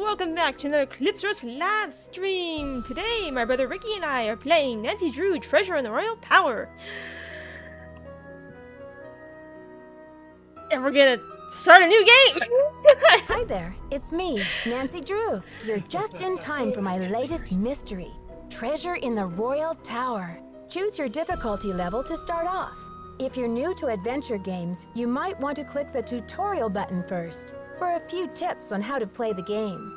welcome back to another Calypso's live stream. Today, my brother Ricky and I are playing Nancy Drew Treasure in the Royal Tower. And we're gonna start a new game! Hi there, it's me, Nancy Drew. You're just in time for my latest mystery, Treasure in the Royal Tower. Choose your difficulty level to start off. If you're new to adventure games, you might want to click the tutorial button first for a few tips on how to play the game.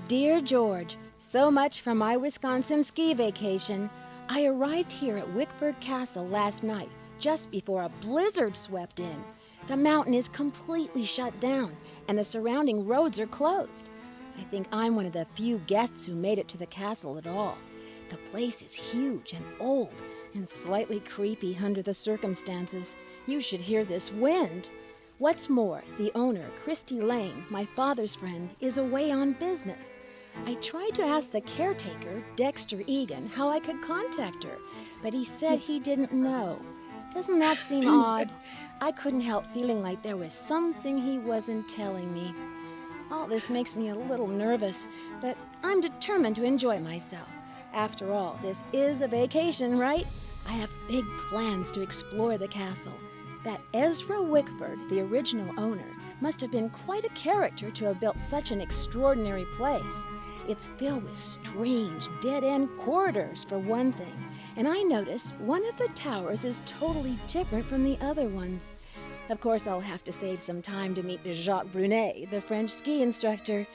Dear George, so much for my Wisconsin ski vacation. I arrived here at Wickford Castle last night, just before a blizzard swept in. The mountain is completely shut down, and the surrounding roads are closed. I think I'm one of the few guests who made it to the castle at all. The place is huge and old, and slightly creepy under the circumstances. You should hear this wind. What's more, the owner, Christy Lane, my father's friend, is away on business. I tried to ask the caretaker, Dexter Egan, how I could contact her, but he said he didn't know. Doesn't that seem odd? I couldn't help feeling like there was something he wasn't telling me. All this makes me a little nervous, but I'm determined to enjoy myself. After all, this is a vacation, right? I have big plans to explore the castle. That Ezra Wickford, the original owner, must have been quite a character to have built such an extraordinary place. It's filled with strange, dead-end corridors, for one thing. And I noticed one of the towers is totally different from the other ones. Of course, I'll have to save some time to meet Jacques Brunet, the French ski instructor.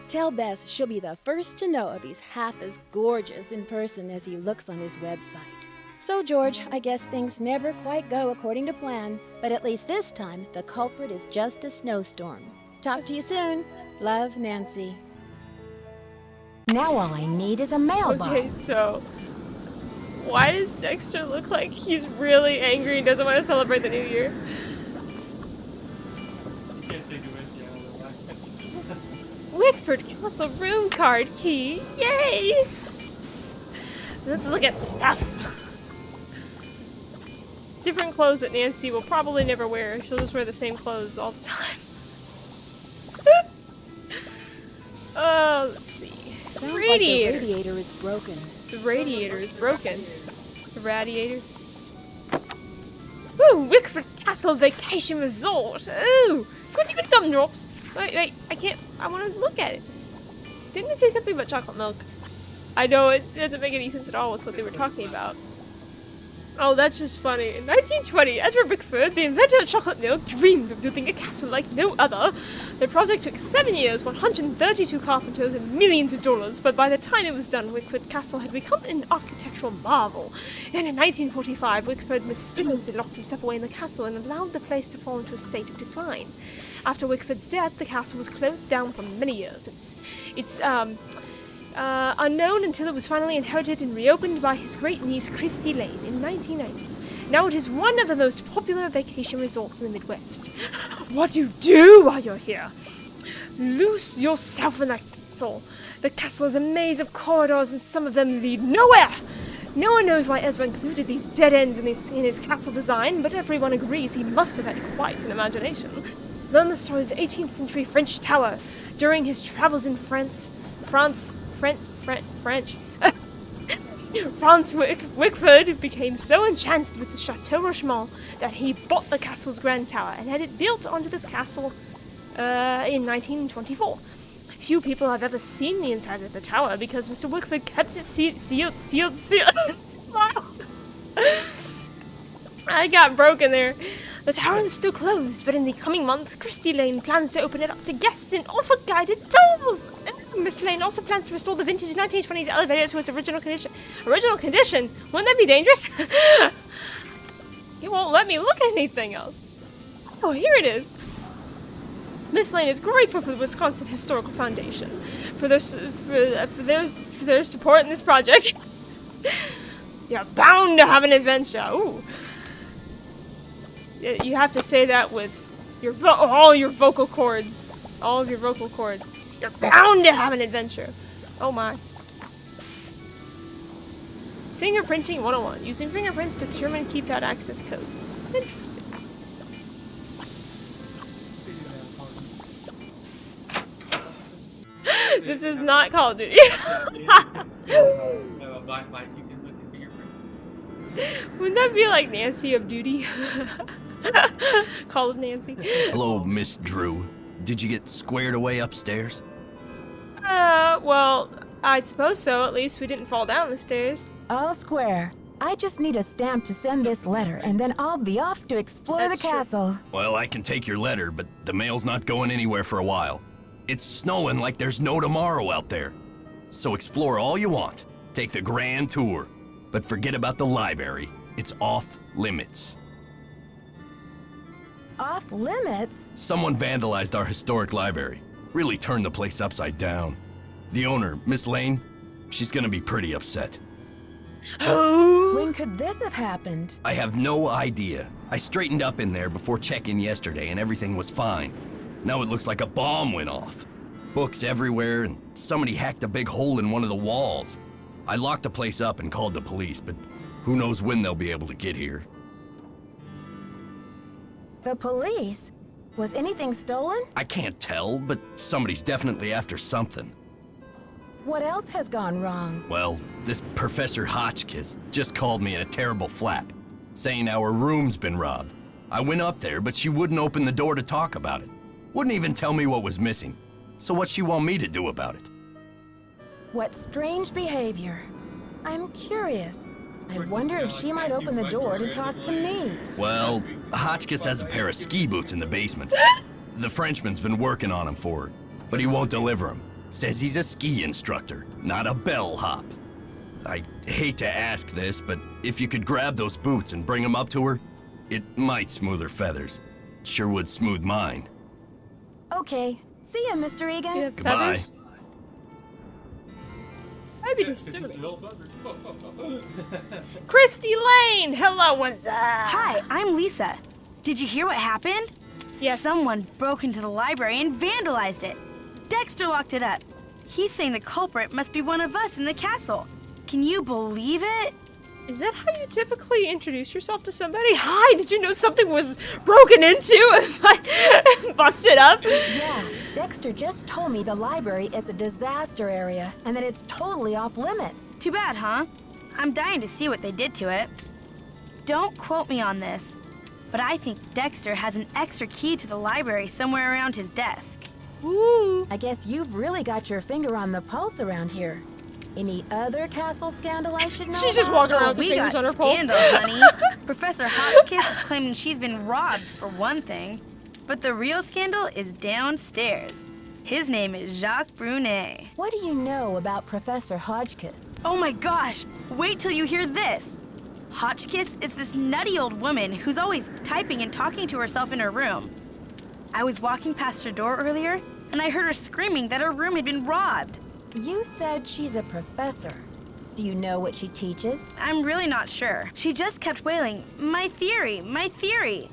Tell Bess she'll be the first to know if he's half as gorgeous in person as he looks on his website. So, George, I guess things never quite go according to plan, but at least this time, the culprit is just a snowstorm. Talk to you soon. Love, Nancy. Now all I need is a mailbox. Okay, so why does Dexter look like he's really angry and doesn't want to celebrate the new year? Wickford Castle room card key! Yay! Let's look at stuff. Different clothes that Nancy will probably never wear. She'll just wear the same clothes all the time. Oh, let's see. Sounds Radiator. like the radiator is broken. The radiator is broken. The radiator. Ooh, Wickford Castle Vacation Resort. Ooh, good gumdrops. Wait, I can't. I want to look at it. Didn't it say something about chocolate milk? I know it doesn't make any sense at all with what they were talking about. Oh, that's just funny. In 1920, Ezra Wickford, the inventor of chocolate milk, dreamed of building a castle like no other. The project took 7 years, 132 carpenters, and millions of dollars, but by the time it was done, Wickford Castle had become an architectural marvel. And in 1945, Wickford mysteriously locked himself away in the castle and allowed the place to fall into a state of decline. After Wickford's death, the castle was closed down for many years. It's unknown until it was finally inherited and reopened by his great niece Christy Lane in 1990. Now it is one of the most popular vacation resorts in the Midwest. What do you do while you're here? Lose yourself in the castle. The castle is a maze of corridors and some of them lead nowhere. No one knows why Ezra included these dead ends in his castle design, but everyone agrees he must have had quite an imagination. Learn the story of the 18th century French tower. During his travels in Franz Wickford became so enchanted with the Chateau Rochemont that he bought the castle's grand tower and had it built onto this castle in 1924. Few people have ever seen the inside of the tower because Mr. Wickford kept it sealed. I got broken there. The tower is still closed, but in the coming months, Christy Lane plans to open it up to guests and offer guided tours. Miss Lane also plans to restore the vintage 1920s elevator to its original condition. Original condition? Wouldn't that be dangerous? It won't let me look at anything else. Oh, here it is. Miss Lane is grateful for the Wisconsin Historical Foundation for their support in this project. You're bound to have an adventure. Ooh. You have to say that with all of your vocal cords. You're bound to have an adventure. Oh my. Fingerprinting 101. Using fingerprints to determine keypad access codes. Interesting. This is not Call of Duty. No, black light, you can look at fingerprints. Wouldn't that be like Nancy of Duty? Call of Nancy. Hello, Miss Drew. Did you get squared away upstairs? Well, I suppose so. At least we didn't fall down the stairs. All square. I just need a stamp to send this letter, and then I'll be off to explore That's the true. castle. Well, I can take your letter, but the mail's not going anywhere for a while. It's snowing like there's no tomorrow out there. So explore all you want. Take the grand tour. But forget about the library. It's off limits. Off limits? Someone vandalized our historic library. Really turned the place upside down. The owner, Miss Lane, she's gonna be pretty upset. When could this have happened? I have no idea. I straightened up in there before check-in yesterday and everything was fine. Now it looks like a bomb went off. Books everywhere and somebody hacked a big hole in one of the walls. I locked the place up and called the police, but who knows when they'll be able to get here. The police? Was anything stolen? I can't tell, but somebody's definitely after something. What else has gone wrong? Well, this Professor Hotchkiss just called me in a terrible flap, saying our room's been robbed. I went up there, but she wouldn't open the door to talk about it. Wouldn't even tell me what was missing. So what's she want me to do about it? What strange behavior. I'm curious. I wonder if she might open the door to talk to me. Well, Hotchkiss has a pair of ski boots in the basement. The Frenchman's been working on them for her, but he won't deliver them. Says he's a ski instructor, not a bellhop. I hate to ask this, but if you could grab those boots and bring them up to her, it might smooth her feathers. Sure would smooth mine. Okay. See ya, Mr. Egan. You have Goodbye. feathers? I'd be just stupid. Christy Lane! Hello, what's up? Hi, I'm Lisa. Did you hear what happened? Yes. Someone broke into the library and vandalized it. Dexter locked it up. He's saying the culprit must be one of us in the castle. Can you believe it? Is that how you typically introduce yourself to somebody? Hi, did you know something was broken into and busted up? Yeah, Dexter just told me the library is a disaster area and that it's totally off limits. Too bad, huh? I'm dying to see what they did to it. Don't quote me on this, but I think Dexter has an extra key to the library somewhere around his desk. Ooh. I guess you've really got your finger on the pulse around here. Any other castle scandal I should know She's just about? walking around with her We fingers got on her pulse. scandal, honey. Professor Hotchkiss is claiming she's been robbed, for one thing. But the real scandal is downstairs. His name is Jacques Brunet. What do you know about Professor Hotchkiss? Oh my gosh! Wait till you hear this! Hotchkiss is this nutty old woman who's always typing and talking to herself in her room. I was walking past her door earlier, and I heard her screaming that her room had been robbed. You said she's a professor. Do you know what she teaches? I'm really not sure. She just kept wailing, "My theory, my theory."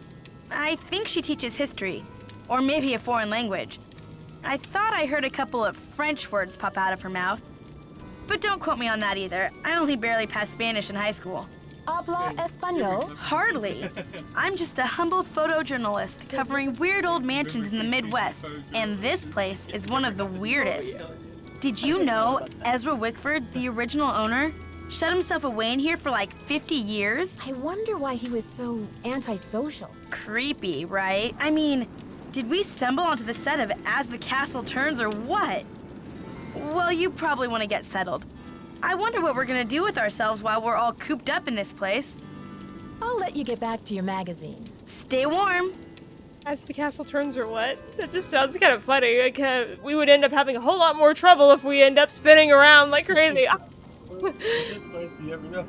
I think she teaches history, or maybe a foreign language. I thought I heard a couple of French words pop out of her mouth. But don't quote me on that either. I only barely passed Spanish in high school. Habla español? Hardly. I'm just a humble photojournalist covering weird old mansions in the Midwest, and this place is one of the weirdest. Did you know Ezra Wickford, the original owner, shut himself away in here for like 50 years? I wonder why he was so antisocial. Creepy, right? I mean, did we stumble onto the set of As the Castle Turns or what? Well, you probably want to get settled. I wonder what we're gonna do with ourselves while we're all cooped up in this place. I'll let you get back to your magazine. Stay warm. As the castle turns or what? That just sounds kind of funny. Like, we would end up having a whole lot more trouble if we end up spinning around like crazy. This place, you never know.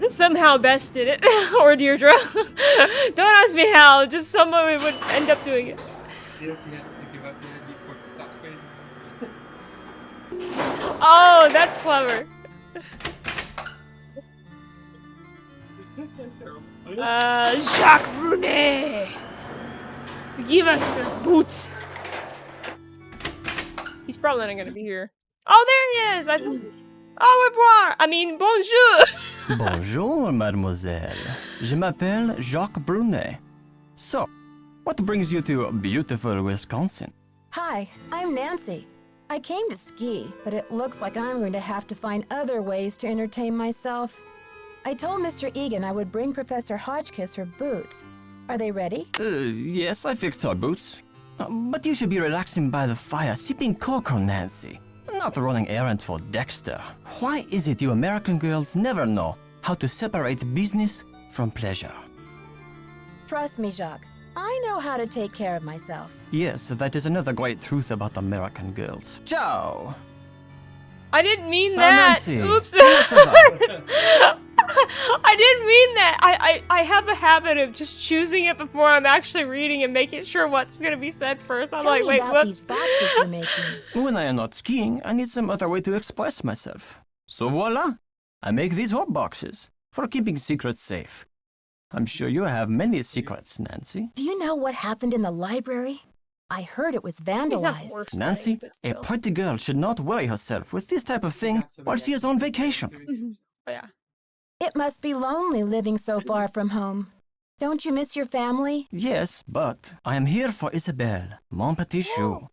Somehow Bess did it. Or Deirdre. Don't ask me how, just somebody would end up doing it. Yes, he has to give up there before he stops spinning. Oh, that's clever. Jacques Brunet! Give us the boots! He's probably not gonna be here. Oh, there he is! Au revoir! I mean, bonjour! Bonjour, mademoiselle. Je m'appelle Jacques Brunet. So, what brings you to beautiful Wisconsin? Hi, I'm Nancy. I came to ski, but it looks like I'm going to have to find other ways to entertain myself. I told Mr. Egan I would bring Professor Hotchkiss her boots. Are they ready? Yes, I fixed our boots. But you should be relaxing by the fire, sipping cocoa, Nancy. Not running errands for Dexter. Why is it you American girls never know how to separate business from pleasure? Trust me, Jacques. I know how to take care of myself. Yes, that is another great truth about American girls. Ciao! I didn't mean that. Nancy. Oops. Yes, I didn't mean that. I have a habit of just choosing it before I'm actually reading and making sure what's going to be said first. I'm Tell like, me wait, about whoops. these boxes you're making. When I am not skiing, I need some other way to express myself. So voila! I make these hot boxes for keeping secrets safe. I'm sure you have many secrets, Nancy. Do you know what happened in the library? I heard it was He's not the vandalized. worst Nancy, thing, but a still. pretty girl should not worry herself with this type of thing while she is on vacation. Oh, yeah. It must be lonely living so far from home. Don't you miss your family? Yes, but I am here for Isabelle, mon petit chou.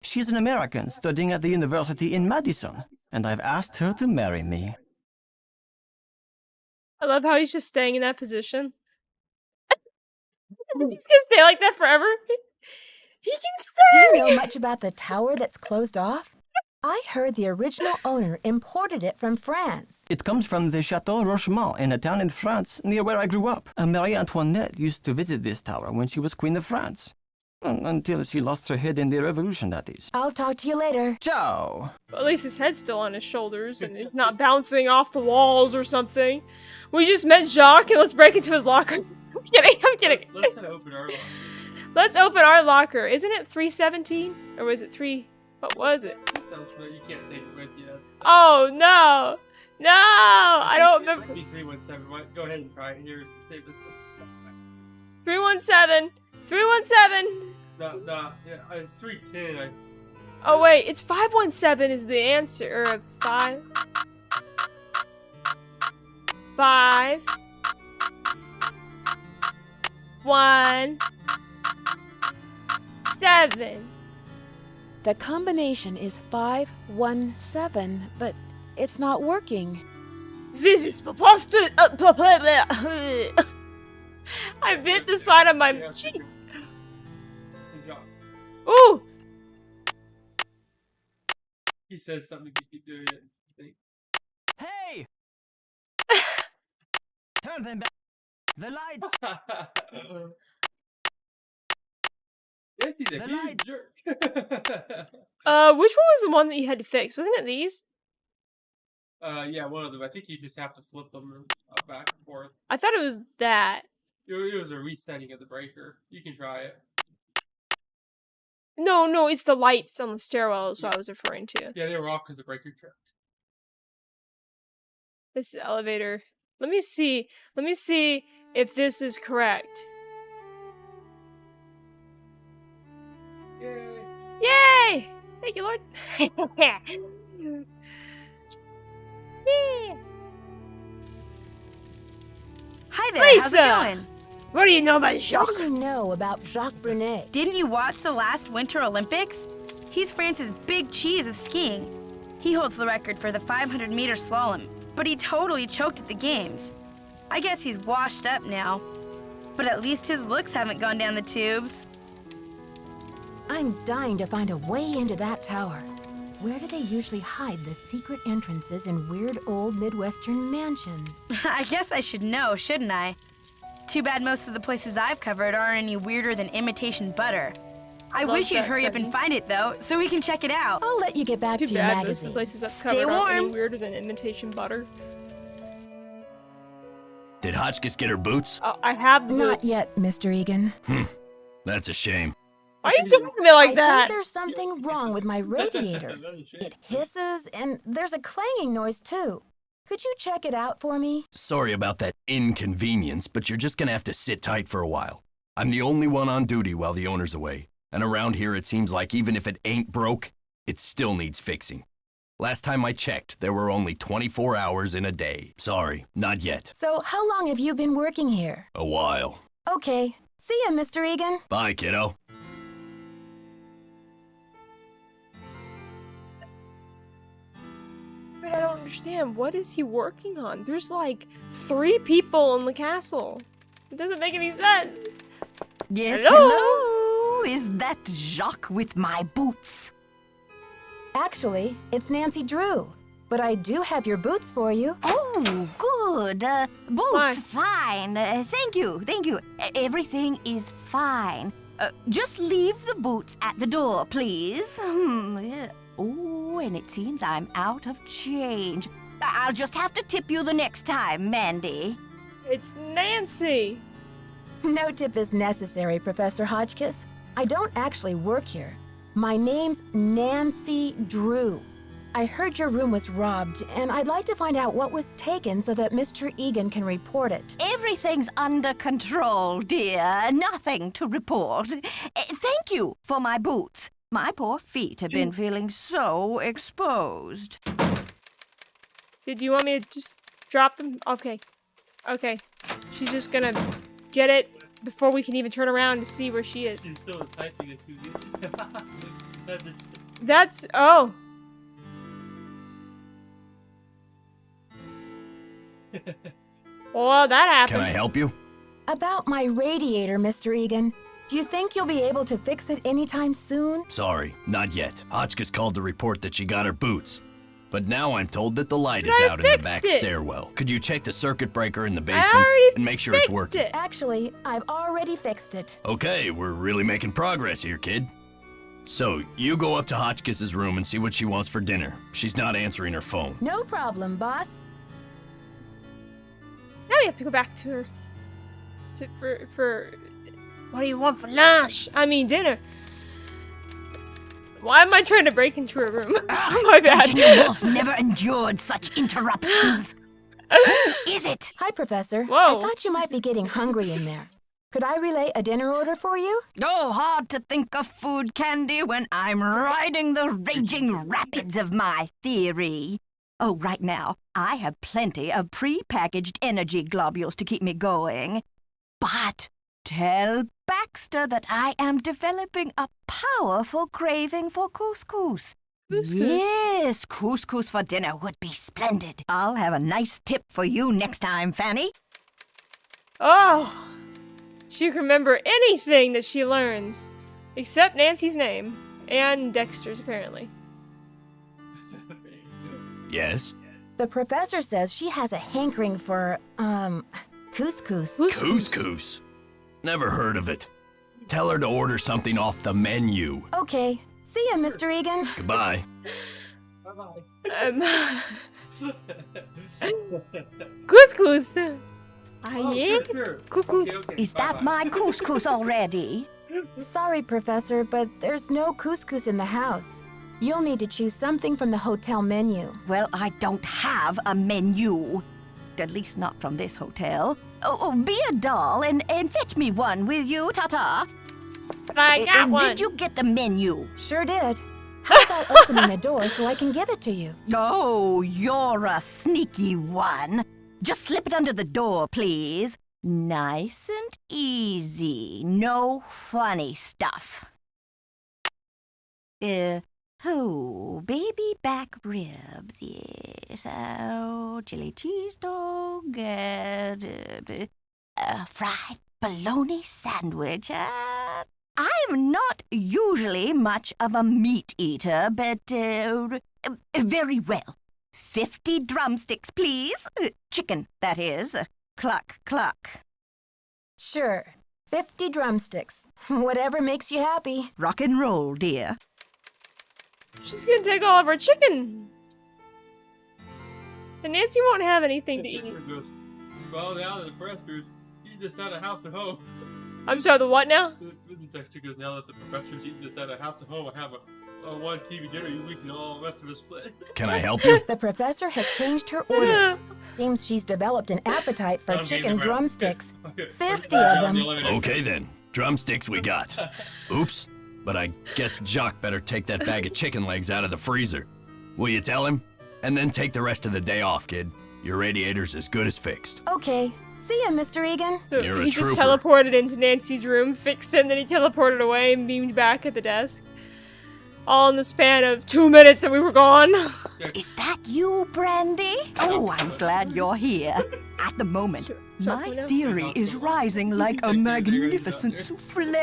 She is an American studying at the university in Madison, and I've asked her to marry me. I love how he's just staying in that position. He's just gonna stay like that forever. He keeps Do you staying. know much about the tower that's closed off? I heard the original owner imported it from France. It comes from the Chateau Rochemont in a town in France near where I grew up. Marie Antoinette used to visit this tower when she was Queen of France. Until she lost her head in the Revolution, that is. I'll talk to you later. Ciao! Well, at least his head's still on his shoulders and it's not bouncing off the walls or something. We just met Jacques and let's break into his locker. I'm kidding, I'm kidding. Let's kind of open our locker. Let's open our locker. Isn't it 317? Or was it 3? What was it? That sounds familiar. You can't take it with you. Oh, no. No, I don't remember. It might be 317. Go ahead and try it. Here's save this. 317. 317. No, yeah, it's 310. Oh, wait. It's 517 is the answer. Or 5. 5. 1. 7. The combination is 517, but it's not working. This is preposterous. I bit the side of my cheek. Good job. Ooh. He says something if you keep doing it. You think. Hey! Turn them back! The lights! Nancy's a The huge light. jerk. Which one was the one that you had to fix? Wasn't it these? Yeah, one of them. I think you just have to flip them back and forth. I thought it was that. It was a resetting of the breaker. You can try it. No, it's the lights on the stairwell is what I was referring to. Yeah, they were off because the breaker tripped. This is the elevator. Let me see if this is correct. Yay! Yay! Thank you, Lord. Yeah. Hi there, how's it Lisa! going? What do you know about What Jacques? do you know about Jacques Brunet? Didn't you watch the last Winter Olympics? He's France's big cheese of skiing. He holds the record for the 500-meter slalom, but he totally choked at the games. I guess he's washed up now, but at least his looks haven't gone down the tubes. I'm dying to find a way into that tower. Where do they usually hide the secret entrances in weird old Midwestern mansions? I guess I should know, shouldn't I? Too bad most of the places I've covered aren't any weirder than imitation butter. I Love wish you'd that hurry up and sentence. find it, though, so we can check it out. I'll let you get back Too to your bad most of the magazine. places I've Stay covered aren't any warm. weirder than imitation butter. Did Hotchkiss get her boots? Oh, I have the Not boots. yet, Mr. Egan. That's a shame. Why are you talking to me like I that? think there's something wrong with my radiator. It hisses, and there's a clanging noise, too. Could you check it out for me? Sorry about that inconvenience, but you're just gonna have to sit tight for a while. I'm the only one on duty while the owner's away. And around here it seems like even if it ain't broke, it still needs fixing. Last time I checked, there were only 24 hours in a day. Sorry, not yet. So, how long have you been working here? A while. Okay. See ya, Mr. Egan. Bye, kiddo. understand. What is he working on? There's like 3 people in the castle. It doesn't make any sense. Yes, Hello? hello. Is that Jacques with my boots? Actually, it's Nancy Drew. But I do have your boots for you. Oh, good. Boots, Why? fine. Thank you, thank you. Everything is fine. Just leave the boots at the door, please. Yeah. Oh, and it seems I'm out of change. I'll just have to tip you the next time, Mandy. It's Nancy. No tip is necessary, Professor Hotchkiss. I don't actually work here. My name's Nancy Drew. I heard your room was robbed, and I'd like to find out what was taken so that Mr. Egan can report it. Everything's under control, dear. Nothing to report. Thank you for my boots. My poor feet have been feeling so exposed. Did you want me to just drop them? Okay. Okay. She's just gonna get it before we can even turn around to see where she is. She's still attaching it to you. That's it. That's... Oh. Well, that happened. Can I help you? About my radiator, Mr. Egan. Do you think you'll be able to fix it anytime soon? Sorry, not yet. Hotchkiss called to report that she got her boots. But now I'm told that the light is I out in the fixed back it. stairwell. Could you check the circuit breaker in the I basement already and make sure it's fixed working? it. Actually, I've already fixed it. Okay, we're really making progress here, kid. So, you go up to Hotchkiss's room and see what she wants for dinner. She's not answering her phone. No problem, boss. Now we have to go back to her. For what do you want for lunch? I mean dinner. Why am I trying to break into her room? Oh my bad. Virginia Woolf never endured such interruptions. Who is it? Hi, Professor. Whoa. I thought you might be getting hungry in there. Could I relay a dinner order for you? Oh, hard to think of food, Candy, when I'm riding the raging rapids of my theory. Oh, right now, I have plenty of pre-packaged energy globules to keep me going. But tell Baxter that I am developing a powerful craving for couscous. Couscous. Yes, couscous for dinner would be splendid. I'll have a nice tip for you next time, Fanny. Oh. She can remember anything that she learns. Except Nancy's name. And Dexter's, apparently. Yes? The professor says she has a hankering for, couscous. Couscous. Never heard of it. Tell her to order something off the menu. Okay. See ya, Mr. Egan. Goodbye. Bye-bye. Couscous. Ah, Oh, yes. sure. Couscous. Okay, Is that bye-bye. my couscous already? Sorry, Professor, but there's no couscous in the house. You'll need to choose something from the hotel menu. Well, I don't have a menu. At least not from this hotel. Oh, be a doll and fetch me one, will you, Tata? But I got one. Did you get the menu? Sure did. How about opening the door so I can give it to you? Oh, you're a sneaky one. Just slip it under the door, please. Nice and easy. No funny stuff. Oh, baby back ribs, yes. Oh, chili cheese dog, fried bologna sandwich. I'm not usually much of a meat eater, but very well. 50 drumsticks, please. Chicken, that is. Cluck, cluck. Sure. 50 drumsticks. Whatever makes you happy. Rock and roll, dear. She's gonna take all of our chicken. And Nancy won't have anything to eat. Dexter goes, well, now that the professor's, eating this out of house at home. I'm sorry, the what now? Dexter goes, now that the professor's eating this out of house at home, I have a one TV dinner we can all the rest of us split. Can I help you? The professor has changed her order. Seems she's developed an appetite for I'm chicken getting around. drumsticks. Okay. 50 of them. Okay then. Drumsticks we got. Oops. But I guess Jock better take that bag of chicken legs out of the freezer. Will you tell him? And then take the rest of the day off, kid. Your radiator's as good as fixed. Okay. See ya, Mr. Egan. So You're a he just trooper. teleported into Nancy's room, fixed it, and then he teleported away and beamed back at the desk. all in the span of 2 minutes that we were gone. Is that you, Brandy? Oh, I'm glad you're here. At the moment, my theory is rising like a magnificent souffle.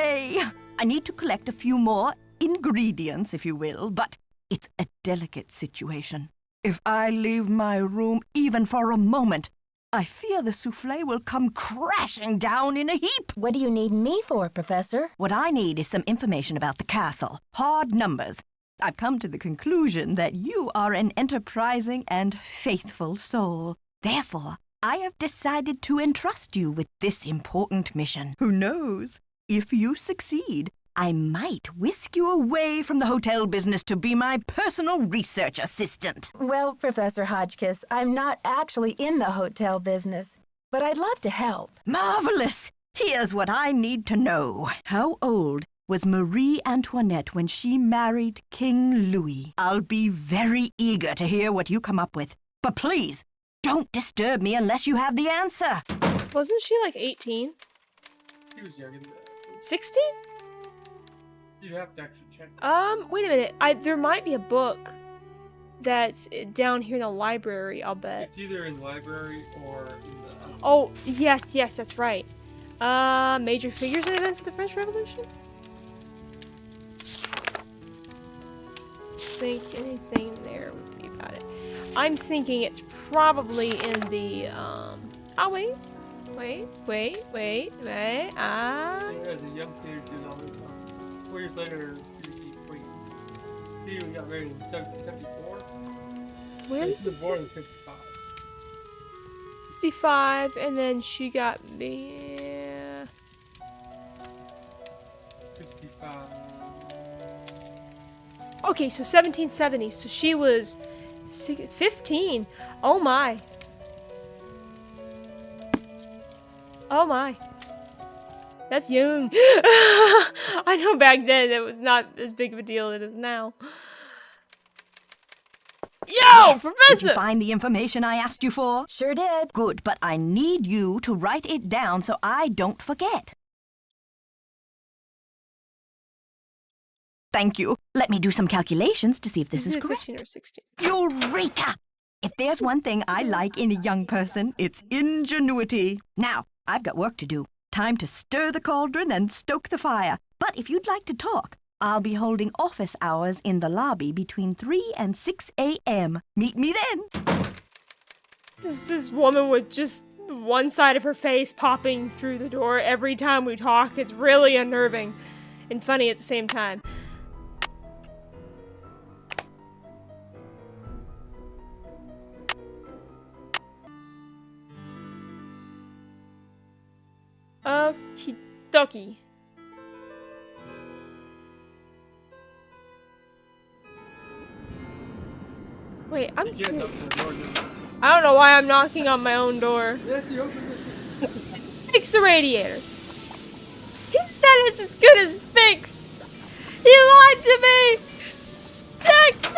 I need to collect a few more ingredients, if you will, but it's a delicate situation. If I leave my room even for a moment, I fear the souffle will come crashing down in a heap. What do you need me for, Professor? What I need is some information about the castle. Hard numbers. I've come to the conclusion that you are an enterprising and faithful soul. Therefore, I have decided to entrust you with this important mission. Who knows? If you succeed, I might whisk you away from the hotel business to be my personal research assistant. Well, Professor Hotchkiss, I'm not actually in the hotel business, but I'd love to help. Marvelous! Here's what I need to know. How old was Marie Antoinette when she married King Louis? I'll be very eager to hear what you come up with. But please, don't disturb me unless you have the answer. Wasn't she like 18? He was younger than that. 16? You'd have to actually check. Wait a minute. There might be a book that's down here in the library, I'll bet. It's either in the library or in the... Oh, yes, that's right. Major figures and events of the French Revolution? Think anything there would be about it. I'm thinking it's probably in the, oh, wait. As a young teenager, did all the time. 4 years later, he got married in 1774. Where So does he it was born say? in 55. 55, and then she got me. 65. Okay, so 1770. So she was 15. Oh my. Oh my. That's young. I know back then it was not as big of a deal as it is now. Yo, Yes, did you Professor! find the information I asked you for? Sure did. Good, but I need you to write it down so I don't forget. Thank you. Let me do some calculations to see if this is it correct. 15 or 16? Eureka! If there's one thing I like in a young person, it's ingenuity. Now, I've got work to do. Time to stir the cauldron and stoke the fire. But if you'd like to talk, I'll be holding office hours in the lobby between 3 and 6 a.m. Meet me then. This woman with just one side of her face popping through the door every time we talk. It's really unnerving and funny at the same time. Okie dokie. Wait, I'm You can't open the door, do I don't know why I'm knocking on my own door. Yes, you opened it. Fix the radiator. He said it's as good as fixed. He lied to me. Dexter!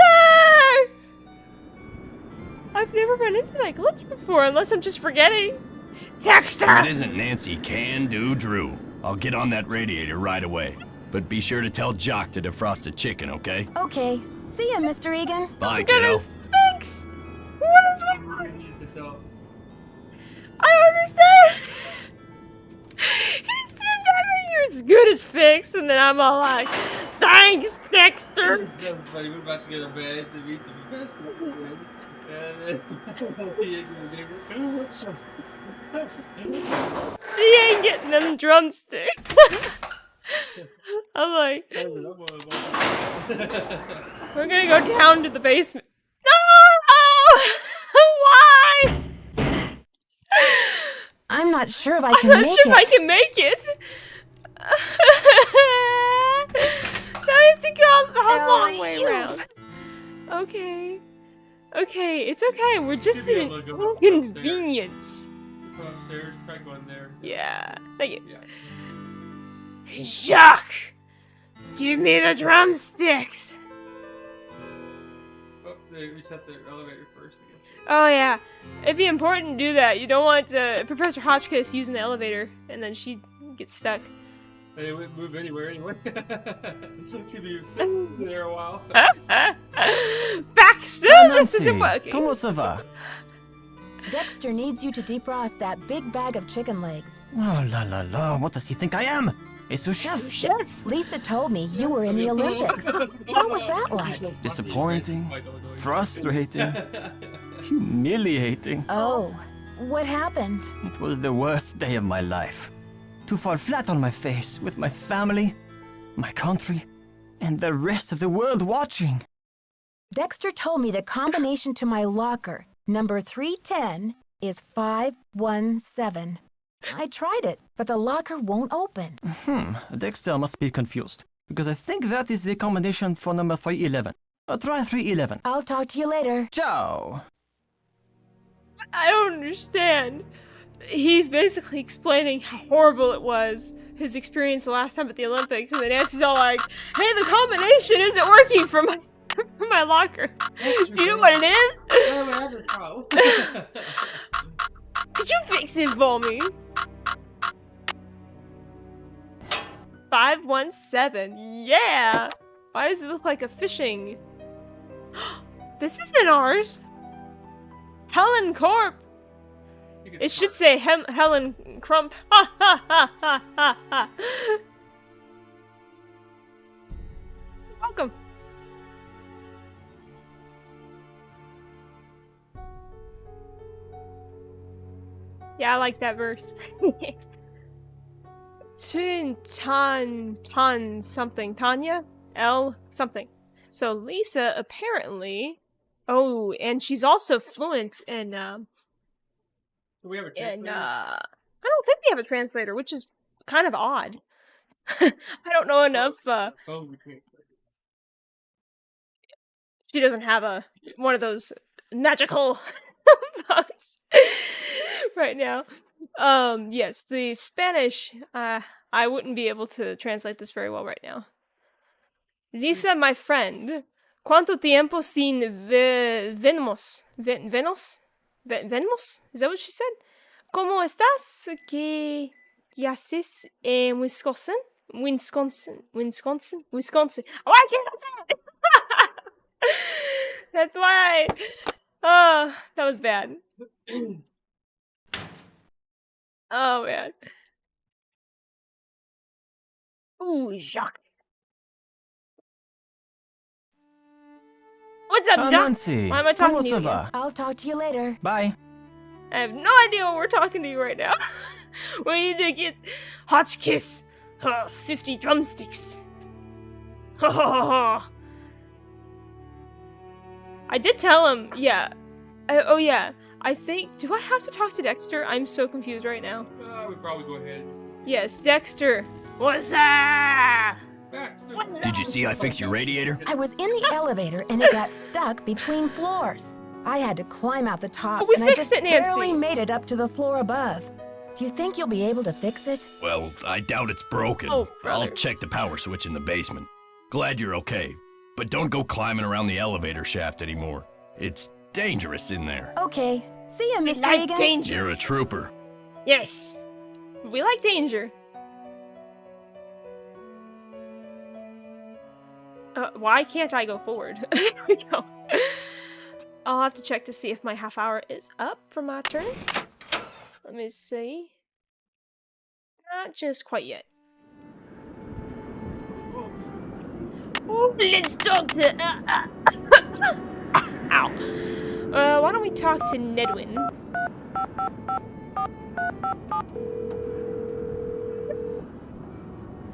I've never run into that glitch before, unless I'm just forgetting. Dexter! If it isn't Nancy Can-Do Drew, I'll get on that radiator right away. But be sure to tell Jock to defrost the chicken, okay? Okay. See ya, Mr. Egan. Bye, As good kiddo. as fixed. What is wrong? I need to tell. I don't understand. He said that right here. It's good as fixed, and then I'm all like, thanks, Dexter. We're about to get a bed to meet the professor. And then She ain't getting them drumsticks. I'm like, we're gonna go down to the basement. No! Why? I'm not sure if I I'm can not make sure if I it. can make it. Now I have to go the long way around. Okay. Okay, it's okay. We're just Should be in able an to go upstairs. inconvenience. Go upstairs, try going there. Yeah. Thank you. Yeah. Jacques! Give me the drumsticks! Oh, they reset the elevator first again. Oh yeah. It'd be important to do that. You don't want Professor Hotchkiss using the elevator and then she gets stuck. They wouldn't move anywhere anyway. Should be sitting there a while. Baxter, Oh, this Nancy, isn't working. ¿Cómo se va? Dexter needs you to defrost that big bag of chicken legs. Oh, la la la. What does he think I am? A sous chef? Chef. Lisa told me you were in the Olympics. What was that like? Disappointing, frustrating, humiliating. Oh, what happened? It was the worst day of my life. To fall flat on my face with my family, my country, and the rest of the world watching. Dexter told me the combination to my locker, number 310, is 517. I tried it, but the locker won't open. Dexter must be confused, because I think that is the combination for number 311. Try 311. I'll talk to you later. Ciao! I don't understand. He's basically explaining how horrible it was, his experience the last time at the Olympics, and then Nancy's all like, hey, the combination isn't working for my for my locker. Do you know what it is? Could you fix it for me? 517. Yeah! Why does it look like a fishing? This isn't ours. Helen Corp. It should say Helen Crump. Ha ha ha ha ha ha. Welcome. Yeah, I like that verse. Tan something. Tanya? L something. So Lisa apparently... Oh, and she's also fluent in, Do we have a and translator? I don't think we have a translator, which is kind of odd. I don't know enough. Oh, we translated. She doesn't have one of those magical phones right now. Yes, the Spanish. I wouldn't be able to translate this very well right now. Lisa, my friend, ¿cuánto tiempo sin vemos? ¿Venos? ¿Venmos? Is that what she said? ¿Cómo estás? ¿Qué haces en Wisconsin? Wisconsin. Oh, I can't say it! That's why. Oh, that was bad. Oh, man. Ooh, Jacques. What's up, Doc? Nancy, Why am I talking ¿cómo to you se again? va? I'll talk to you later. Bye. I have no idea what we're talking to you right now. We need to get Hotchkiss 50 drumsticks. I did tell him, yeah. Oh, yeah. I think... Do I have to talk to Dexter? I'm so confused right now. We probably go ahead. Yes, Dexter. What's up? Baxter. Did you see I fixed your radiator? I was in the elevator and it got stuck between floors. I had to climb out the top Oh, we and I fixed just it, Nancy. barely made it up to the floor above. Do you think you'll be able to fix it? Well, I doubt it's broken. Oh, brother. I'll check the power switch in the basement. Glad you're okay. But don't go climbing around the elevator shaft anymore. It's dangerous in there. Okay. See you, We Mr. like Egan. danger. You're a trooper. Yes. We like danger. Why can't I go forward? There we go. I'll have to check to see if my half hour is up for my turn. Let me see. Not just quite yet. Oh, let's talk to... Ow. Why don't we talk to Nedwin?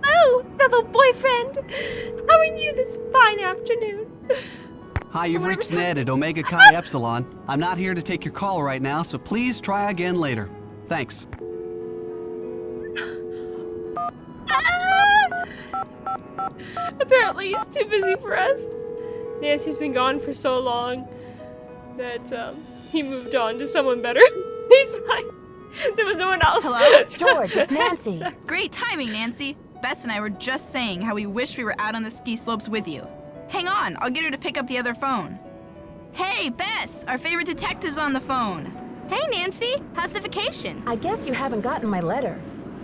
Oh, fellow boyfriend! How are you this fine afternoon? Hi, you've Where reached was Ned at Omega Chi Epsilon. I'm not here to take your call right now, so please try again later. Thanks. Apparently he's too busy for us. Nancy's been gone for so long that he moved on to someone better. He's like, there was no one else. Hello? George, it's Nancy. Great timing, Nancy. Bess and I were just saying how we wish we were out on the ski slopes with you. Hang on, I'll get her to pick up the other phone. Hey, Bess, our favorite detective's on the phone. Hey, Nancy. How's the vacation? I guess you haven't gotten my letter.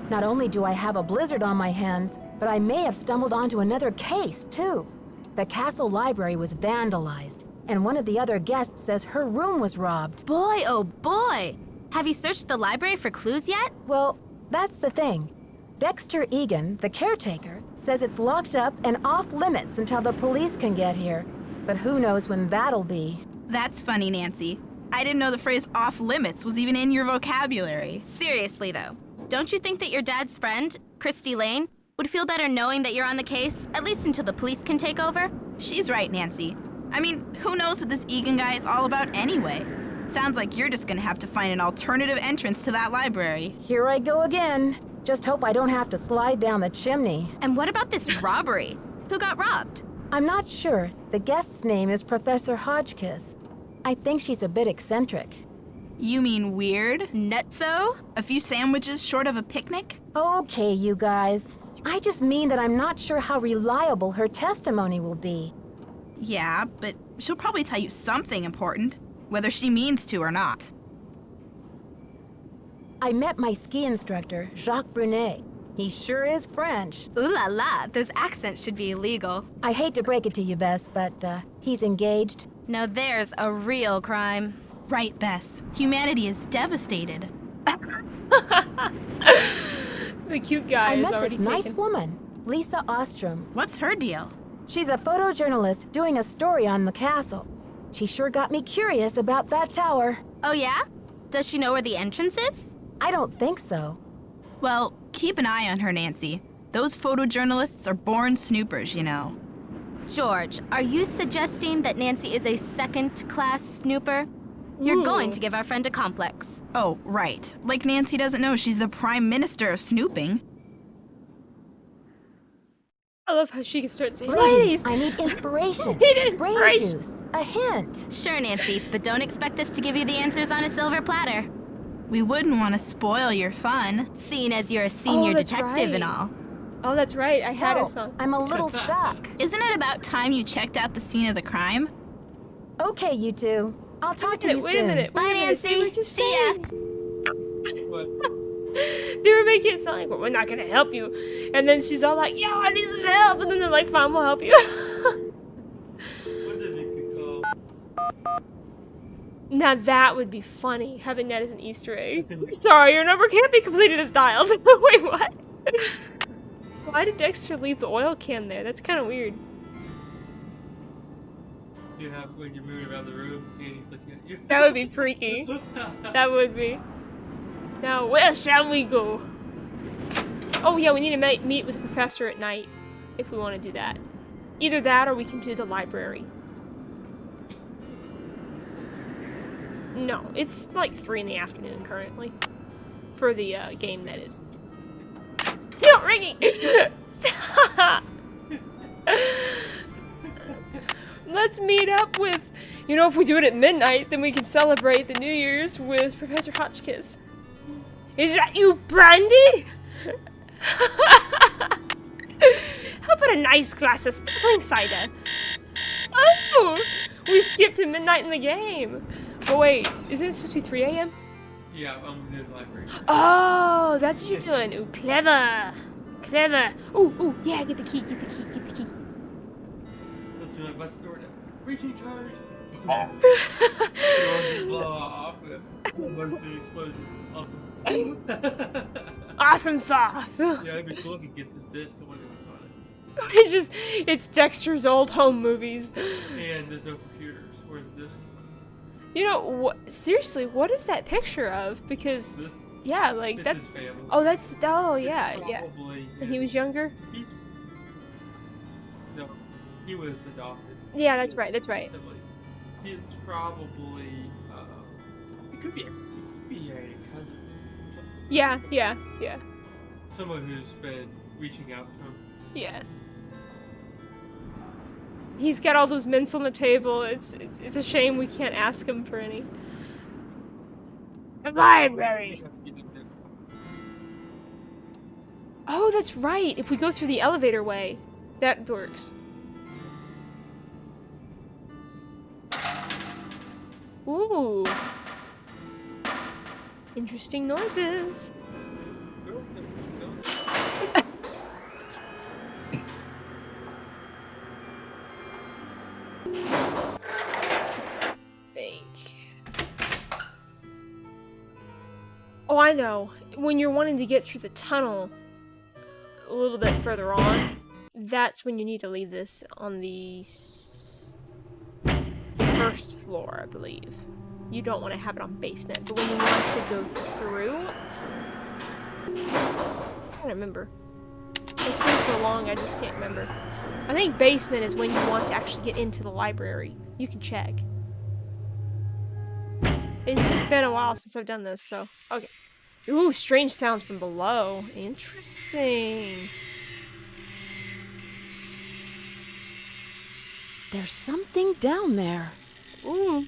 Not only do I have a blizzard on my hands, but I may have stumbled onto another case, too. The castle library was vandalized, and one of the other guests says her room was robbed. Boy, oh boy! Have you searched the library for clues yet? Well, that's the thing. Dexter Egan, the caretaker, says it's locked up and off limits until the police can get here. But who knows when that'll be. That's funny, Nancy. I didn't know the phrase off limits was even in your vocabulary. Seriously, though, don't you think that your dad's friend, Christy Lane, would feel better knowing that you're on the case, at least until the police can take over? She's right, Nancy. I mean, who knows what this Egan guy is all about anyway? Sounds like you're just gonna have to find an alternative entrance to that library. Here I go again. Just hope I don't have to slide down the chimney. And what about this robbery? Who got robbed? I'm not sure. The guest's name is Professor Hotchkiss. I think she's a bit eccentric. You mean weird? Nutso? A few sandwiches short of a picnic? Okay, you guys. I just mean that I'm not sure how reliable her testimony will be. Yeah, but she'll probably tell you something important, whether she means to or not. I met my ski instructor, Jacques Brunet. He sure is French. Ooh la la, those accents should be illegal. I hate to break it to you, Bess, but he's engaged. Now there's a real crime. Right, Bess. Humanity is devastated. The cute guy I is met already this nice taken. woman, Lisa Ostrom. What's her deal? She's a photojournalist doing a story on the castle. She sure got me curious about that tower. Oh yeah? Does she know where the entrance is? I don't think so. Well, keep an eye on her, Nancy. Those photojournalists are born snoopers, you know. George, are you suggesting that Nancy is a second-class snooper? You're Ooh. going to give our friend a complex. Oh, right. Like Nancy doesn't know she's the prime minister of snooping. I love how she can start saying, Ladies, ladies! I need inspiration. Need Brain inspiration. juice. A hint. Sure, Nancy, but don't expect us to give you the answers on a silver platter. We wouldn't want to spoil your fun. Seeing as you're a senior that's detective and right. all. Oh, that's right. I had Oh, a song. I'm a little stuck. Isn't it about time you checked out the scene of the crime? Okay, you two. I'll talk to you Wait a soon. minute. Bye, Wait a minute. They Nancy. were just See ya. saying. What? They were making it sound like, well, we're not gonna help you. And then she's all like, yo, I need some help. And then they're like, fine, we'll help you. What did it call? Now that would be funny, having that as an Easter egg. Sorry, your number can't be completed as dialed. Wait, what? Why did Dexter leave the oil can there? That's kind of weird. You have when you're moving around the room and he's looking at you. That would be freaky. That would be. Now, where shall we go? Oh yeah, we need to meet with the professor at night if we want to do that. Either that or we can do the library. No, it's like 3 in the afternoon currently. For the game, that is. No, ringing! Stop! Let's meet up with... You know, if we do it at midnight, then we can celebrate the New Year's with Professor Hotchkiss. Is that you, Brandy? How about a nice glass of sparkling cider? Oh! We skipped to midnight in the game. Oh wait, isn't it supposed to be 3 a.m.? Yeah, I'm in the library. Oh, that's what you're doing. Ooh, clever. Clever. Ooh, yeah, get the key, get the key, get the key. Let's do that. Bust the door down. Reaching charge. Door just blow off. One big explosion. Awesome. Awesome sauce. Yeah, it'd be cool if you get this disc. I wonder what's on It's Dexter's old home movies. it. And there's no computers. Where's the disc? You know, seriously, what is that picture of? Because, This? yeah, like, It's that's... his family. Oh, It's yeah. probably When he was younger? He's... No, he was adopted. Yeah, that's right, that's right. It's probably, it could be a cousin. Yeah. Someone who's been reaching out to him. Yeah. He's got all those mints on the table. It's a shame we can't ask him for any. The library. Oh, that's right. If we go through the elevator way, that works. Ooh. Interesting noises. Girl, I know. When you're wanting to get through the tunnel a little bit further on, that's when you need to leave this on the first floor, I believe. You don't want to have it on basement, but when you want to go through... I don't remember. It's been so long, I just can't remember. I think basement is when you want to actually get into the library. You can check. It's been a while since I've done this, so... Okay. Ooh, strange sounds from below. Interesting. There's something down there. Ooh.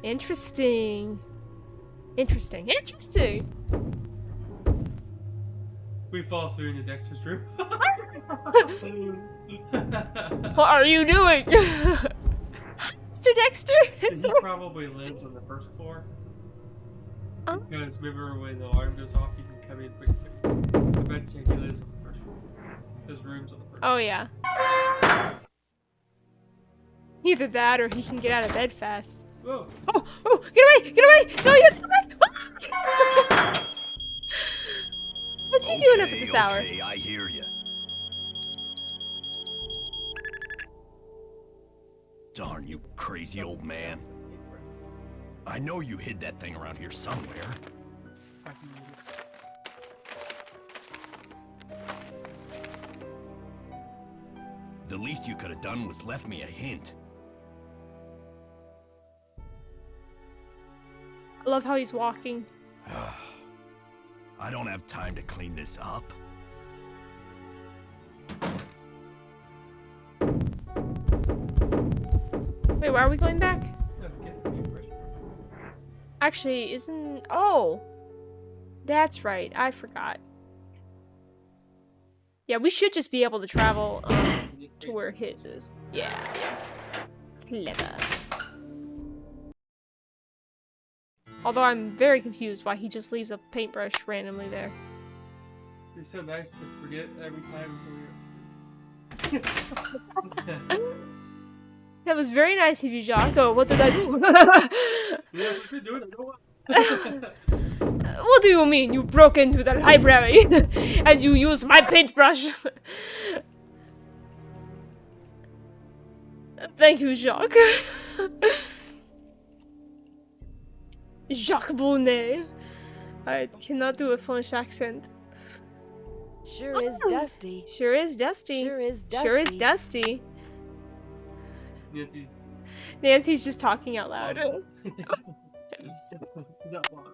Interesting. Interesting. Interesting. We fall through into Dexter's room. What are you doing? Mr. Dexter? He probably lives on the first floor. Because remember when the alarm goes off, you can come in quick. I bet you he lives on the first floor. His room's on the first floor. Oh, yeah. Either that or he can get out of bed fast. Whoa. Oh, oh, get away! Get away! No, you have to go back! What's he doing up at this hour? Okay, I hear you. Darn you crazy old man. I know you hid that thing around here somewhere. The least you could have done was left me a hint. I love how he's walking. I don't have time to clean this up. Wait, why are we going back? Actually, isn't... Oh! That's right, I forgot. Yeah, we should just be able to travel to where his is. Yeah, yeah. Clever. Although I'm very confused why he just leaves a paintbrush randomly there. It's so nice to forget every time until you're... That was very nice of you, Jacques. Oh, what did I do? Yeah, if you do it, I don't want... What do you mean? You broke into the library and you used my paintbrush? Thank you, Jacques. Jacques Bonnet. I cannot do a French accent. Sure is dusty. Sure is dusty. Sure is dusty. Sure is dusty. Nancy. Nancy's just talking out loud. Not long.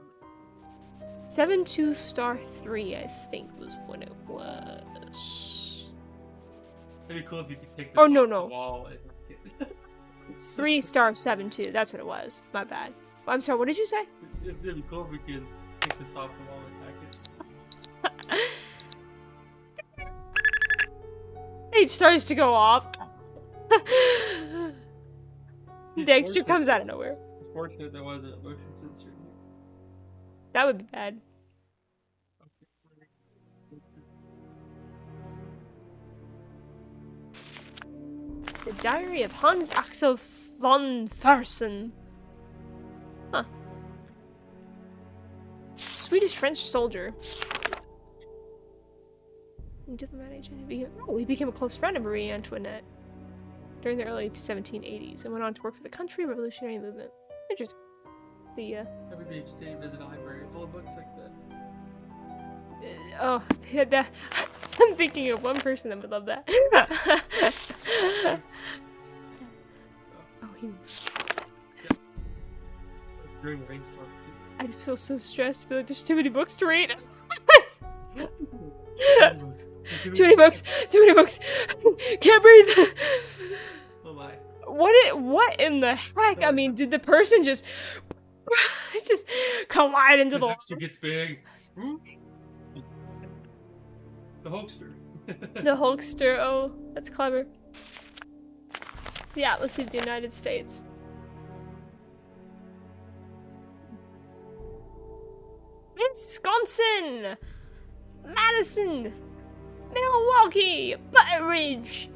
7-2-3, I think, was what it was. It'd be cool if you could take this Oh, no, off no. the wall and... 3*7-2, that's what it was. My bad. I'm sorry, what did you say? It'd be cool if we could take this off the wall and pack it. It starts to go off. Dexter comes out of nowhere. It's fortunate there wasn't a motion sensor. That would be bad. The Diary of Hans Axel von Fersen. Huh. Swedish-French soldier. Diplomat agent. He became a close friend of Marie Antoinette during the early 1780s and went on to work for the country revolutionary movement. Interesting. Everybody should stay and visit a library full of books like that. Oh, that, I'm thinking of one person that would love that. Oh, he... During the rainstorm, too. I'd feel so stressed, but like, there's too many books to read. Too many books! Too many books! Can't breathe! Oh my. What in the heck? I mean, did the person just... just collide into the... Dexter gets big. The Hulkster. The Hulkster, oh, that's clever. The Atlas of the United States. Wisconsin! Madison! Milwaukee! Button Ridge!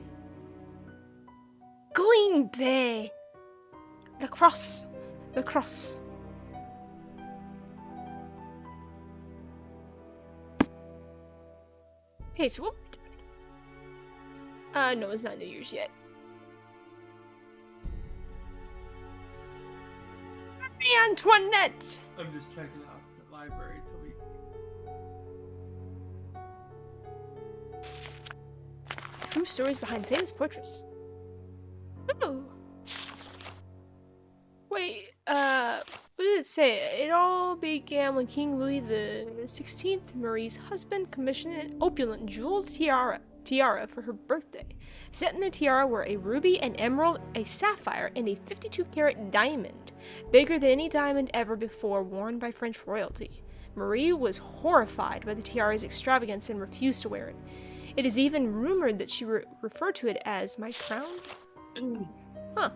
Green Bay! Lacrosse! Lacrosse. Okay, so what? No, it's not New Year's yet. Marie Antoinette! I'm just checking out the library till we. True stories behind famous portraits. Ooh. Wait, what did it say? It all began when King Louis the 16th, Marie's husband, commissioned an opulent jeweled tiara for her birthday. Set in the tiara were a ruby, an emerald, a sapphire, and a 52-carat diamond, bigger than any diamond ever before worn by French royalty. Marie was horrified by the tiara's extravagance and refused to wear it. It is even rumored that she referred to it as my crown. Huh.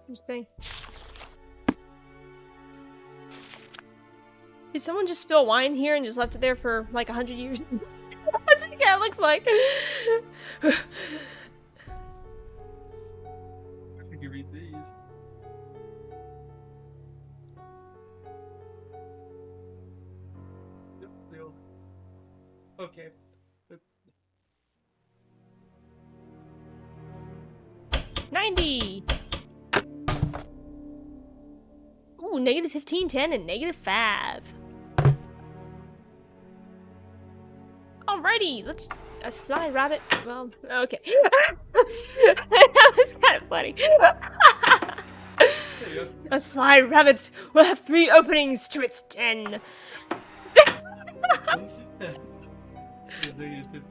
Interesting. Did someone just spill wine here and just left it there for like 100 years? That's what it looks like. I can read these. Yep, they all. Okay. 90! Ooh, negative 15, 10, and negative 5. Alrighty, let's... A sly rabbit. Well, okay. That was kind of funny. A sly rabbit will have 3 openings to its den. Negative 15.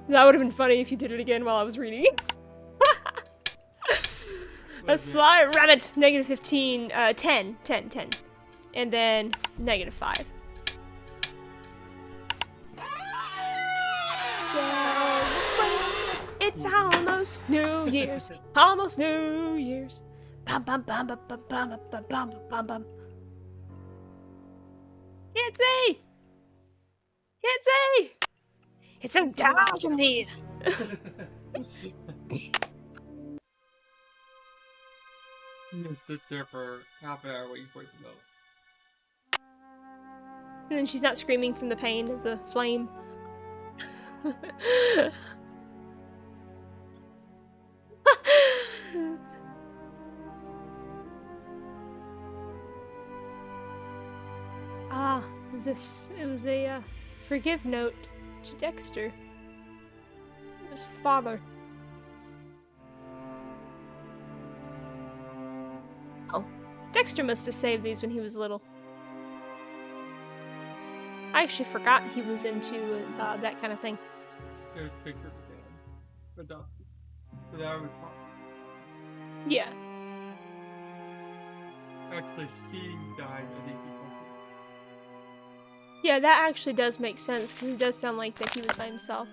That would have been funny if you did it again while I was reading. A sly rabbit, negative 15, 10. And then negative 5. It's almost New Year's. Almost New Year's. Bum bum bum bum bum bum bum bum bum bum. Can't see! Can't see! It's so dark in these. He just sits there for half an hour waiting for it to melt. And then she's not screaming from the pain of the flame. Ah, it was a forgive note to Dexter. His father. Oh, Dexter must have saved these when he was little. I actually forgot he was into that kind of thing. There's the picture of his dad. Adopted. But that would pop. Yeah. Actually, she died, I think, before. Yeah, that actually does make sense, because it does sound like that he was by himself.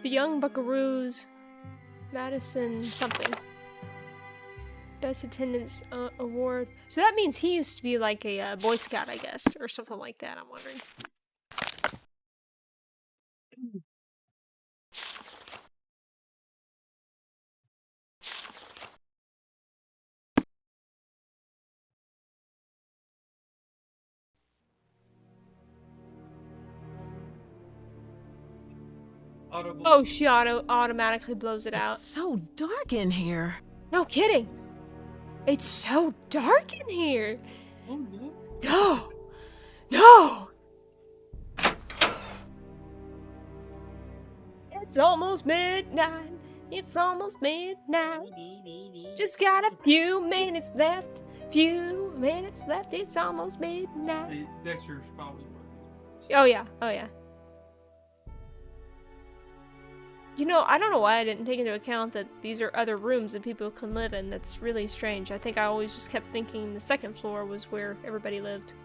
The Young Buckaroos, Madison something. Best Attendance Award. So that means he used to be like a Boy Scout, I guess, or something like that, I'm wondering. Oh, she automatically blows it out. It's so dark in here. No kidding. It's so dark in here. Oh, no. No. No. It's almost midnight. It's almost midnight. Just got a few minutes left. Few minutes left. It's almost midnight. See, Dexter's probably working. Oh yeah. Oh yeah. You know, I don't know why I didn't take into account that these are other rooms that people can live in. That's really strange. I think I always just kept thinking the second floor was where everybody lived.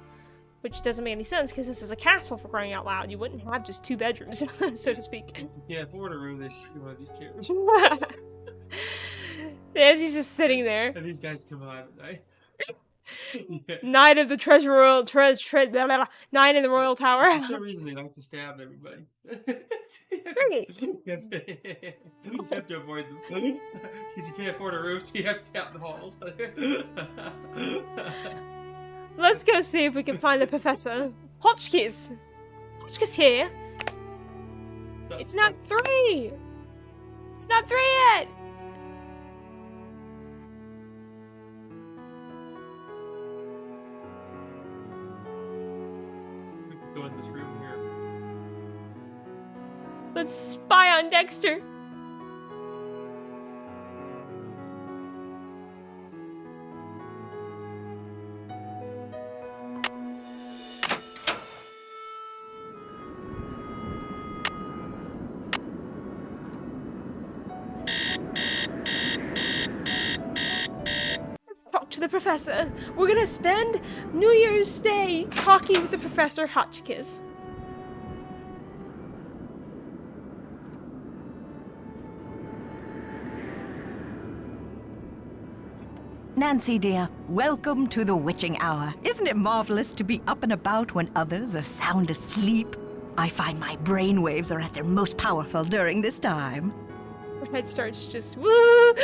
Which doesn't make any sense, because this is a castle, for crying out loud. You wouldn't have just 2 bedrooms, so to speak. Yeah, if we were in a room, they'd do one of these chairs. As he's just sitting there. And these guys come alive at night. Yeah. Night of the Treasure Royal, Night in the Royal Tower. For some reason, they like to stab everybody. Great. You have to avoid them. Because you can't afford a room, so you have to stay out in the halls. Let's go see if we can find the professor. Hotchkiss! Hotchkiss here! It's not 3! It's not 3 yet! We can go in this room here. Let's spy on Dexter! Talk to the professor. We're gonna spend New Year's Day talking to Professor Hotchkiss. Nancy, dear, welcome to the witching hour. Isn't it marvelous to be up and about when others are sound asleep? I find my brainwaves are at their most powerful during this time. My head starts just woo.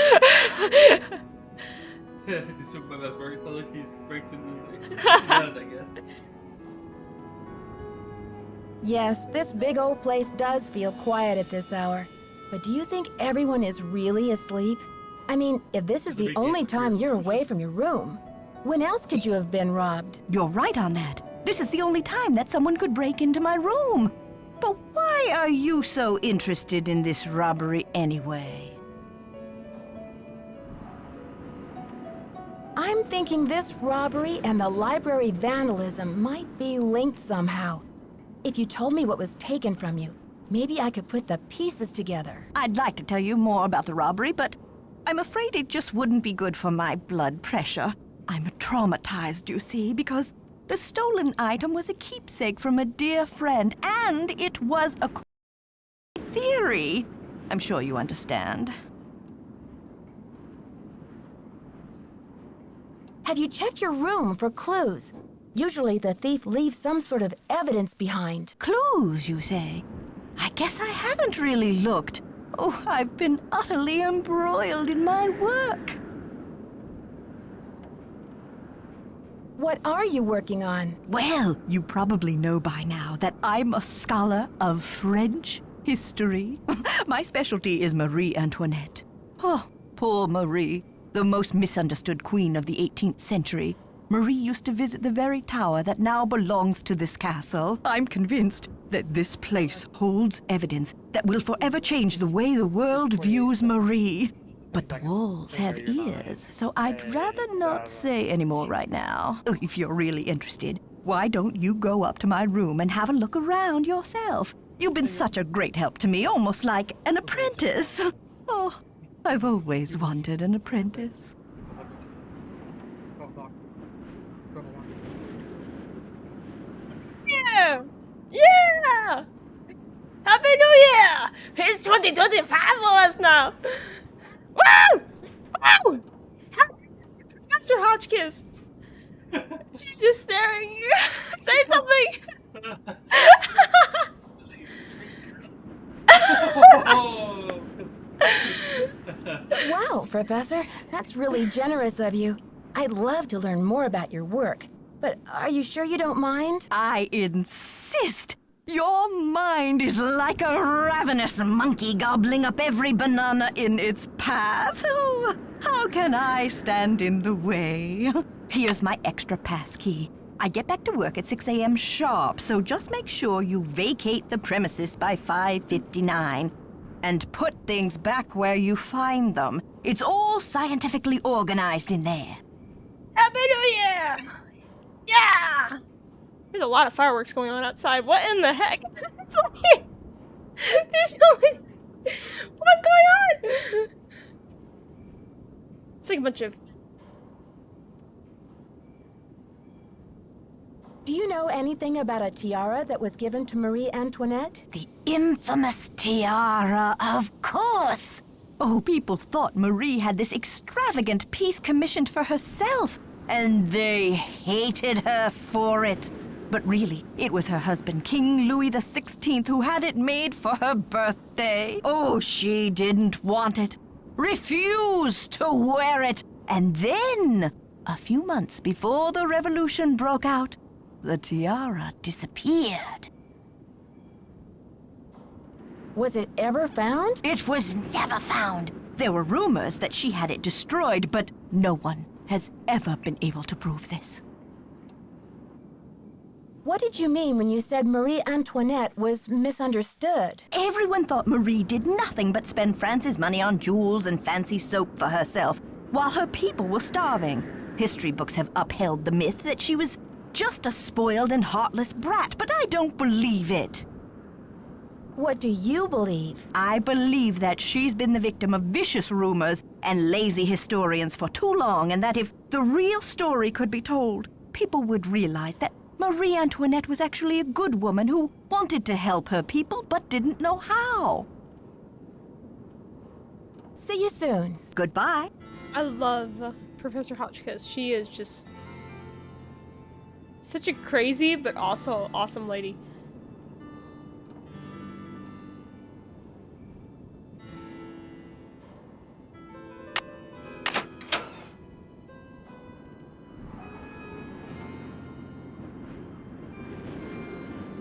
This is my best work. It's not like he breaks into the he does, I guess. Yes, this big old place does feel quiet at this hour. But do you think everyone is really asleep? I mean, if this is the only time you're away from your room, when else could you have been robbed? You're right on that. This is the only time that someone could break into my room. But why are you so interested in this robbery anyway? I'm thinking this robbery and the library vandalism might be linked somehow. If you told me what was taken from you, maybe I could put the pieces together. I'd like to tell you more about the robbery, but I'm afraid it just wouldn't be good for my blood pressure. I'm traumatized, you see, because the stolen item was a keepsake from a dear friend, and it was a theory. I'm sure you understand. Have you checked your room for clues? Usually the thief leaves some sort of evidence behind. Clues, you say? I guess I haven't really looked. Oh, I've been utterly embroiled in my work. What are you working on? Well, you probably know by now that I'm a scholar of French history. My specialty is Marie Antoinette. Oh, poor Marie, the most misunderstood queen of the 18th century. Marie used to visit the very tower that now belongs to this castle. I'm convinced that this place holds evidence that will forever change the way the world views Marie. But the walls have ears, so I'd rather not say any more right now. Oh, if you're really interested, why don't you go up to my room and have a look around yourself? You've been such a great help to me, almost like an apprentice. Oh, I've always wanted an apprentice. Yeah! Yeah! Happy New Year! It's 2025 for us now! Woo! Woo! Professor Hotchkiss! She's just staring at you. Say something! Wow, Professor, that's really generous of you. I'd love to learn more about your work, but are you sure you don't mind? I insist! Your mind is like a ravenous monkey gobbling up every banana in its path. Oh, how can I stand in the way? Here's my extra pass key. I get back to work at 6 a.m. sharp, so just make sure you vacate the premises by 5:59. And put things back where you find them. It's all scientifically organized in there. Happy New Year! Yeah! There's a lot of fireworks going on outside. What in the heck? There's so many. What's going on? It's like a bunch of. Do you know anything about a tiara that was given to Marie Antoinette? The infamous tiara, of course! Oh, people thought Marie had this extravagant piece commissioned for herself, and they hated her for it. But really, it was her husband, King Louis XVI, who had it made for her birthday. Oh, she didn't want it, refused to wear it, and then A few months before the revolution broke out, the tiara disappeared. Was it ever found? It was never found. There were rumors that she had it destroyed, but no one has ever been able to prove this. What did you mean when you said Marie Antoinette was misunderstood? Everyone thought Marie did nothing but spend France's money on jewels and fancy soap for herself, while her people were starving. History books have upheld the myth that she was just a spoiled and heartless brat, but I don't believe it. What do you believe? I believe that she's been the victim of vicious rumors and lazy historians for too long, and that if the real story could be told, people would realize that Marie Antoinette was actually a good woman who wanted to help her people but didn't know how. See you soon. Goodbye. I love Professor Hotchkiss. She is just such a crazy but also awesome lady.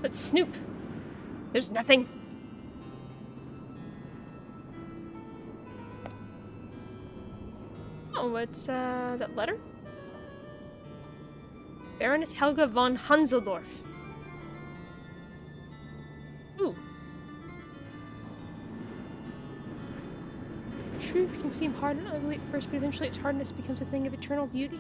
Let's snoop. There's nothing. Oh, what's that letter? Baroness Helga von Hanseldorf. Ooh. Truth can seem hard and ugly at first, but eventually its hardness becomes a thing of eternal beauty.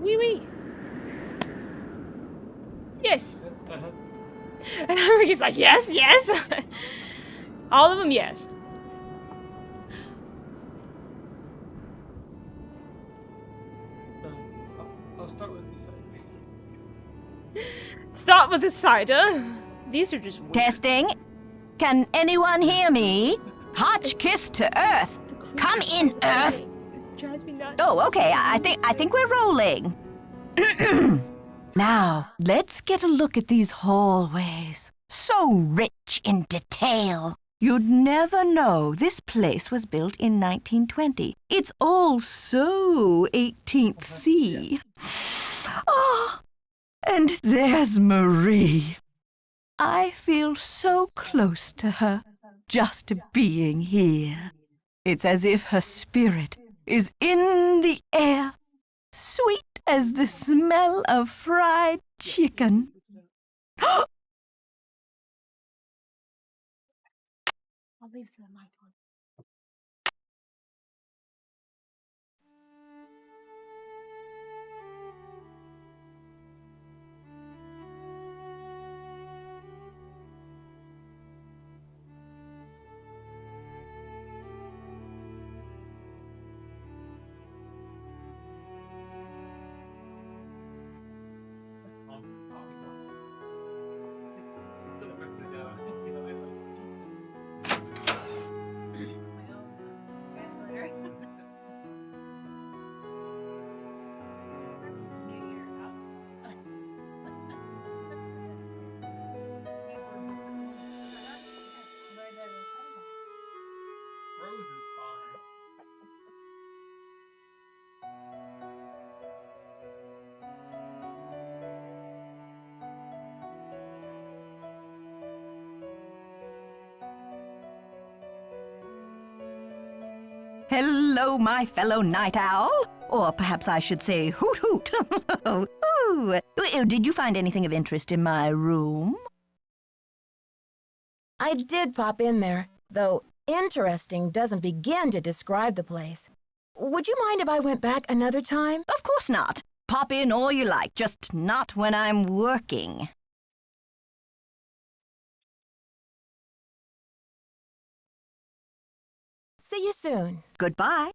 Wee wee. Yes. And Ricky's like, yes, yes. All of them, yes. So, I'll start with the cider. Start with the cider. These are just weird. Testing. Can anyone hear me? Hotchkiss to Earth. Come in, Earth. It drives me nuts. Oh, okay. I think we're rolling. Now, let's get a look at these hallways. So rich in detail. You'd never know this place was built in 1920. It's all so 18th C. Oh, and there's Marie. I feel so close to her, just being here. It's as if her spirit is in the air, sweet as the smell of fried chicken. I'll leave the mic on. Rose is fine. Hello, my fellow night owl. Or perhaps I should say hoot hoot. Ooh. Did you find anything of interest in my room? I did pop in there, though interesting doesn't begin to describe the place. Would you mind if I went back another time? Of course not. Pop in all you like, just not when I'm working. See you soon. Goodbye.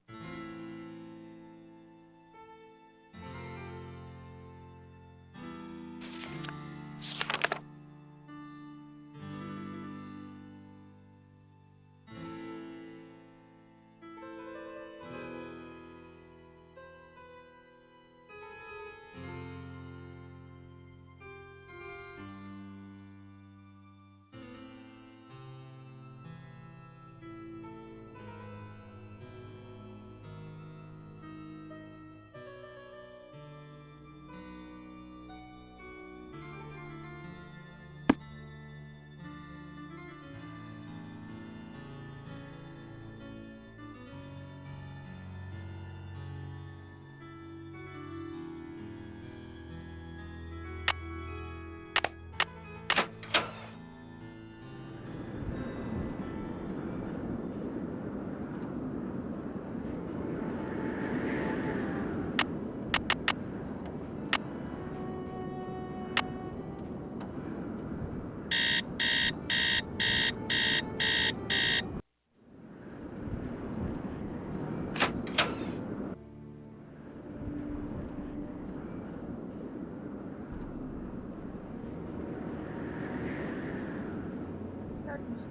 gardens.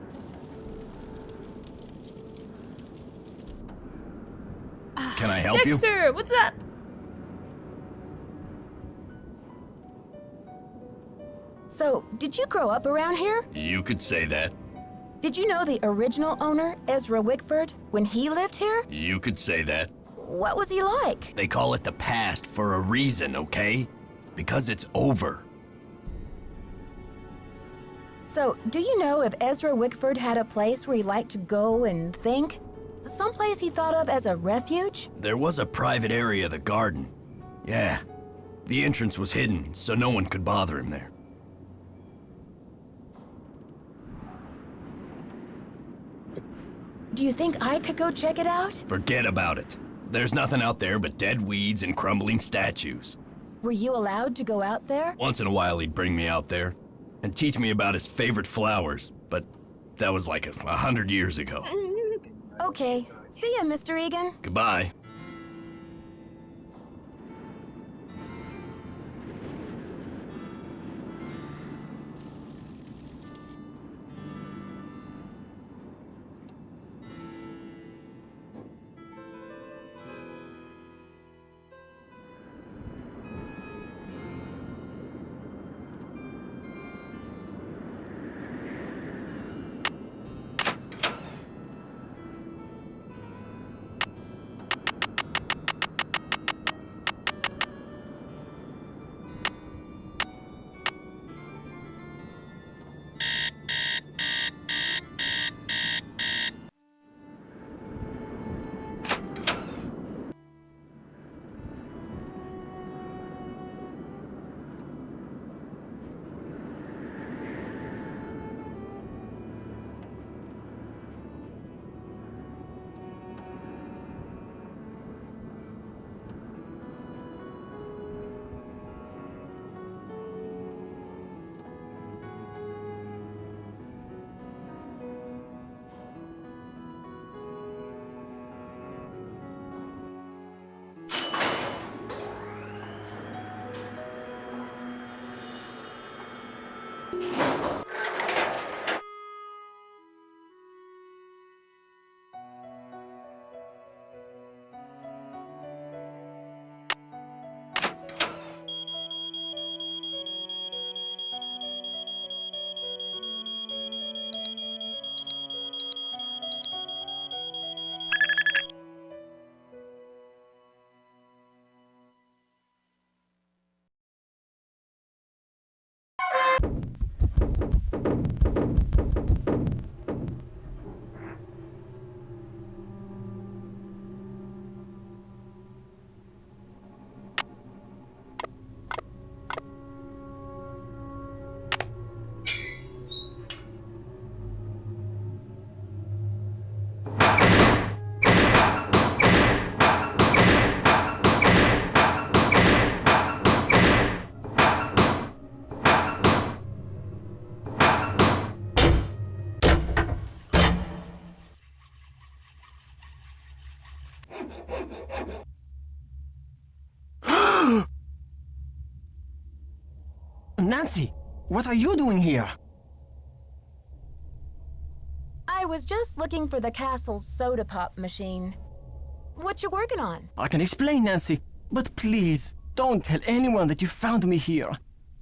Can I help you? Dexter, what's up? So, did you grow up around here? You could say that. Did you know the original owner, Ezra Wickford, when he lived here? You could say that. What was he like? They call it the past for a reason, okay? Because it's over. So, do you know if Ezra Wickford had a place where he liked to go and think? Someplace he thought of as a refuge? There was a private area of the garden. Yeah. The entrance was hidden, so no one could bother him there. Do you think I could go check it out? Forget about it. There's nothing out there but dead weeds and crumbling statues. Were you allowed to go out there? Once in a while he'd bring me out there and teach me about his favorite flowers, but that was like 100 years ago. Okay. See ya, Mr. Egan. Goodbye. Nancy, what are you doing here? I was just looking for the castle's soda pop machine. What you working on? I can explain, Nancy, but please, don't tell anyone that you found me here.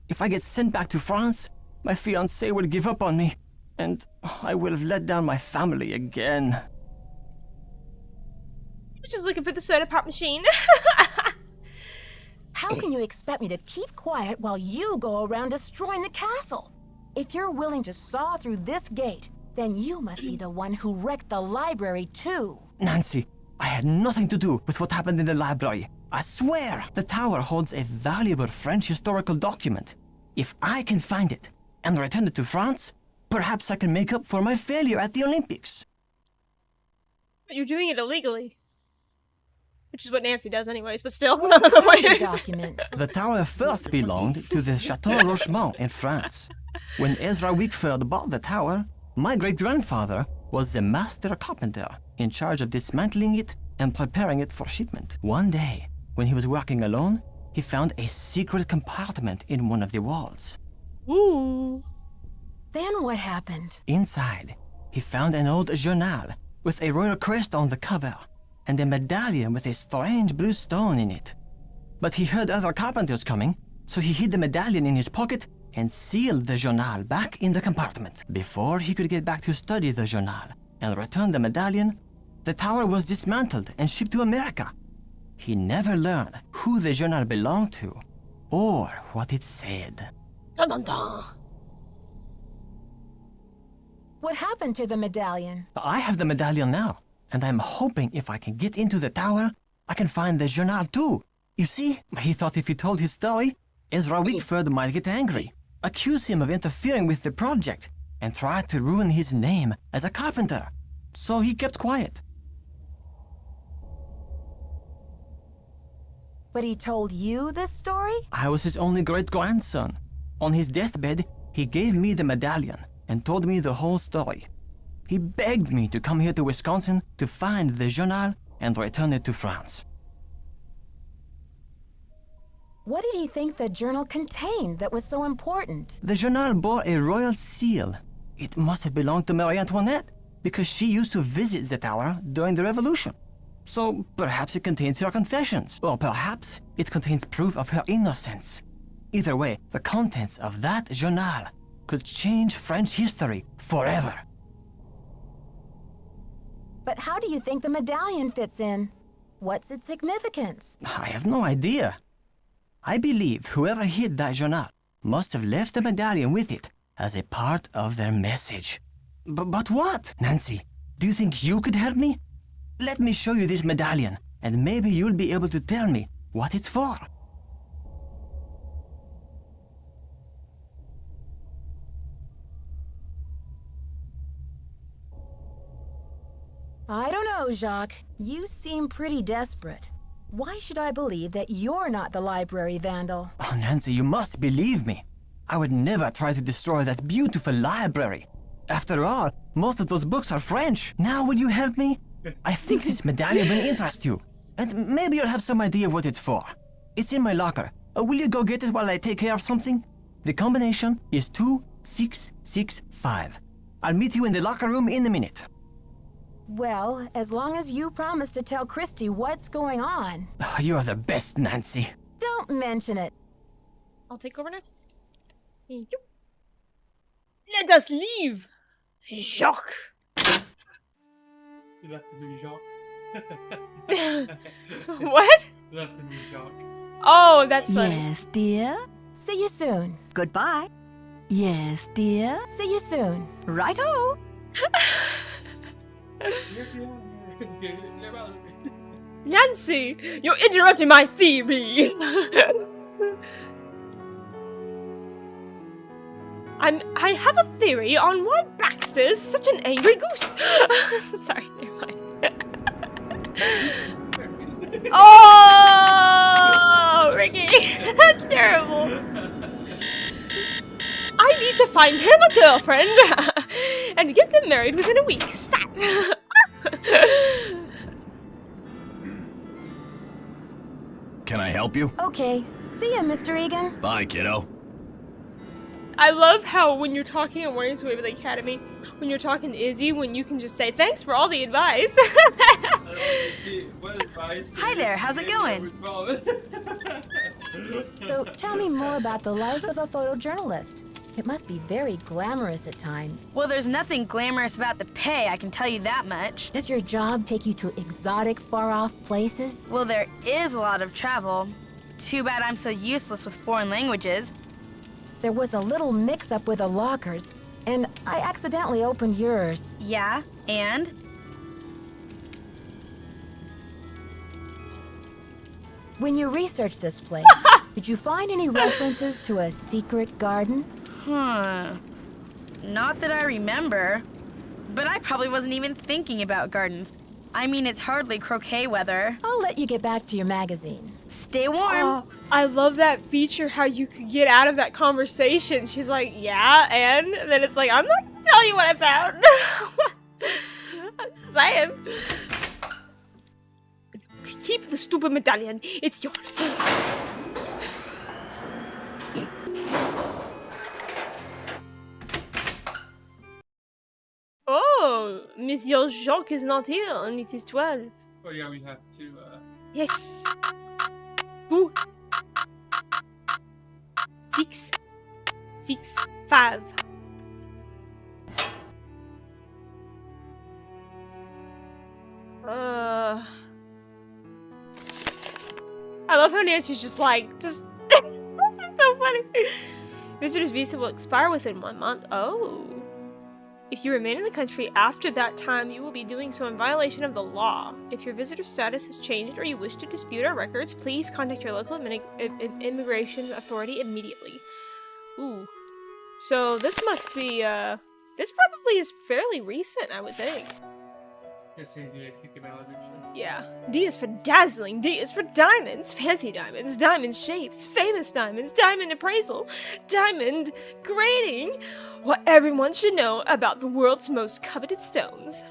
If I get sent back to France, my fiancé will give up on me, and I will have let down my family again. I was just looking for the soda pop machine. How can you expect me to keep quiet while you go around destroying the castle? If you're willing to saw through this gate, then you must be the one who wrecked the library too. Nancy, I had nothing to do with what happened in the library. I swear the tower holds a valuable French historical document. If I can find it and return it to France, perhaps I can make up for my failure at the Olympics. But you're doing it illegally. Which is what Nancy does anyways, but still. Document. The tower first belonged to the Chateau Rochemont in France. When Ezra Wickford bought the tower, my great-grandfather was the master carpenter in charge of dismantling it and preparing it for shipment. One day, when he was working alone, he found a secret compartment in one of the walls. Ooh. Then what happened? Inside, he found an old journal with a royal crest on the cover and a medallion with a strange blue stone in it. But he heard other carpenters coming, so he hid the medallion in his pocket and sealed the journal back in the compartment. Before he could get back to study the journal and return the medallion, the tower was dismantled and shipped to America. He never learned who the journal belonged to or what it said. Dun dun dun. What happened to the medallion? I have the medallion now, and I'm hoping if I can get into the tower, I can find the journal too. You see, he thought if he told his story, Ezra Wickford might get angry, accuse him of interfering with the project, and try to ruin his name as a carpenter. So he kept quiet. But he told you this story? I was his only great-grandson. On his deathbed, he gave me the medallion and told me the whole story. He begged me to come here to Wisconsin to find the journal and return it to France. What did he think the journal contained that was so important? The journal bore a royal seal. It must have belonged to Marie Antoinette, because she used to visit the tower during the Revolution. So perhaps it contains her confessions, or perhaps it contains proof of her innocence. Either way, the contents of that journal could change French history forever. But how do you think the medallion fits in? What's its significance? I have no idea. I believe whoever hid that journal must have left the medallion with it as a part of their message. But what? Nancy, do you think you could help me? Let me show you this medallion, and maybe you'll be able to tell me what it's for. I don't know, Jacques. You seem pretty desperate. Why should I believe that you're not the library vandal? Oh, Nancy, you must believe me. I would never try to destroy that beautiful library. After all, most of those books are French. Now will you help me? I think this medallion will interest you. And maybe you'll have some idea what it's for. It's in my locker. Will you go get it while I take care of something? The combination is 2665. I'll meet you in the locker room in a minute. Well, as long as you promise to tell Christy what's going on. You're the best, Nancy. Don't mention it. I'll take over now. Thank you. Let us leave! Jacques! You left the new Jacques. What? You left the new Jacques. Oh, that's funny. Yes, dear. See you soon. Goodbye. Yes, dear. See you soon. Right-ho. Nancy, you're interrupting my theory. I have a theory on why Baxter's such an angry goose. Sorry, never mind. Oh, Ricky, that's terrible. I need to find him a girlfriend and get them married within a week. Stat. Can I help you? Okay. See ya, Mr. Egan. Bye, kiddo. I love how when you're talking at Warriors Waverly Academy, when you're talking to Izzy, when you can just say, thanks for all the advice. Hi there, how's it going? So tell me more about the life of a photojournalist. It must be very glamorous at times. Well, there's nothing glamorous about the pay, I can tell you that much. Does your job take you to exotic, far-off places? Well, there is a lot of travel. Too bad I'm so useless with foreign languages. There was a little mix-up with the lockers, and I accidentally opened yours. Yeah, and? When you researched this place, did you find any references to a secret garden? Not that I remember. But I probably wasn't even thinking about gardens. I mean, it's hardly croquet weather. I'll let you get back to your magazine. Stay warm. Oh, I love that feature, how you could get out of that conversation. She's like, yeah, and then it's like, I'm not gonna tell you what I found. I'm just saying. Keep the stupid medallion. It's yours. Monsieur Jacques is not here, and it is 12. Oh yeah, we have to. Yes. 2, 6, 6, 5. I love how Nancy's just like, this is so funny. Visitor's visa will expire within 1 month. Oh. If you remain in the country after that time, you will be doing so in violation of the law. If your visitor status has changed or you wish to dispute our records, please contact your local immigration authority immediately. Ooh. So this must be, this probably is fairly recent, I would think. Yes, they do kick him out eventually. Yeah. D is for dazzling, D is for diamonds, fancy diamonds, diamond shapes, famous diamonds, diamond appraisal, diamond grading, what everyone should know about the world's most coveted stones.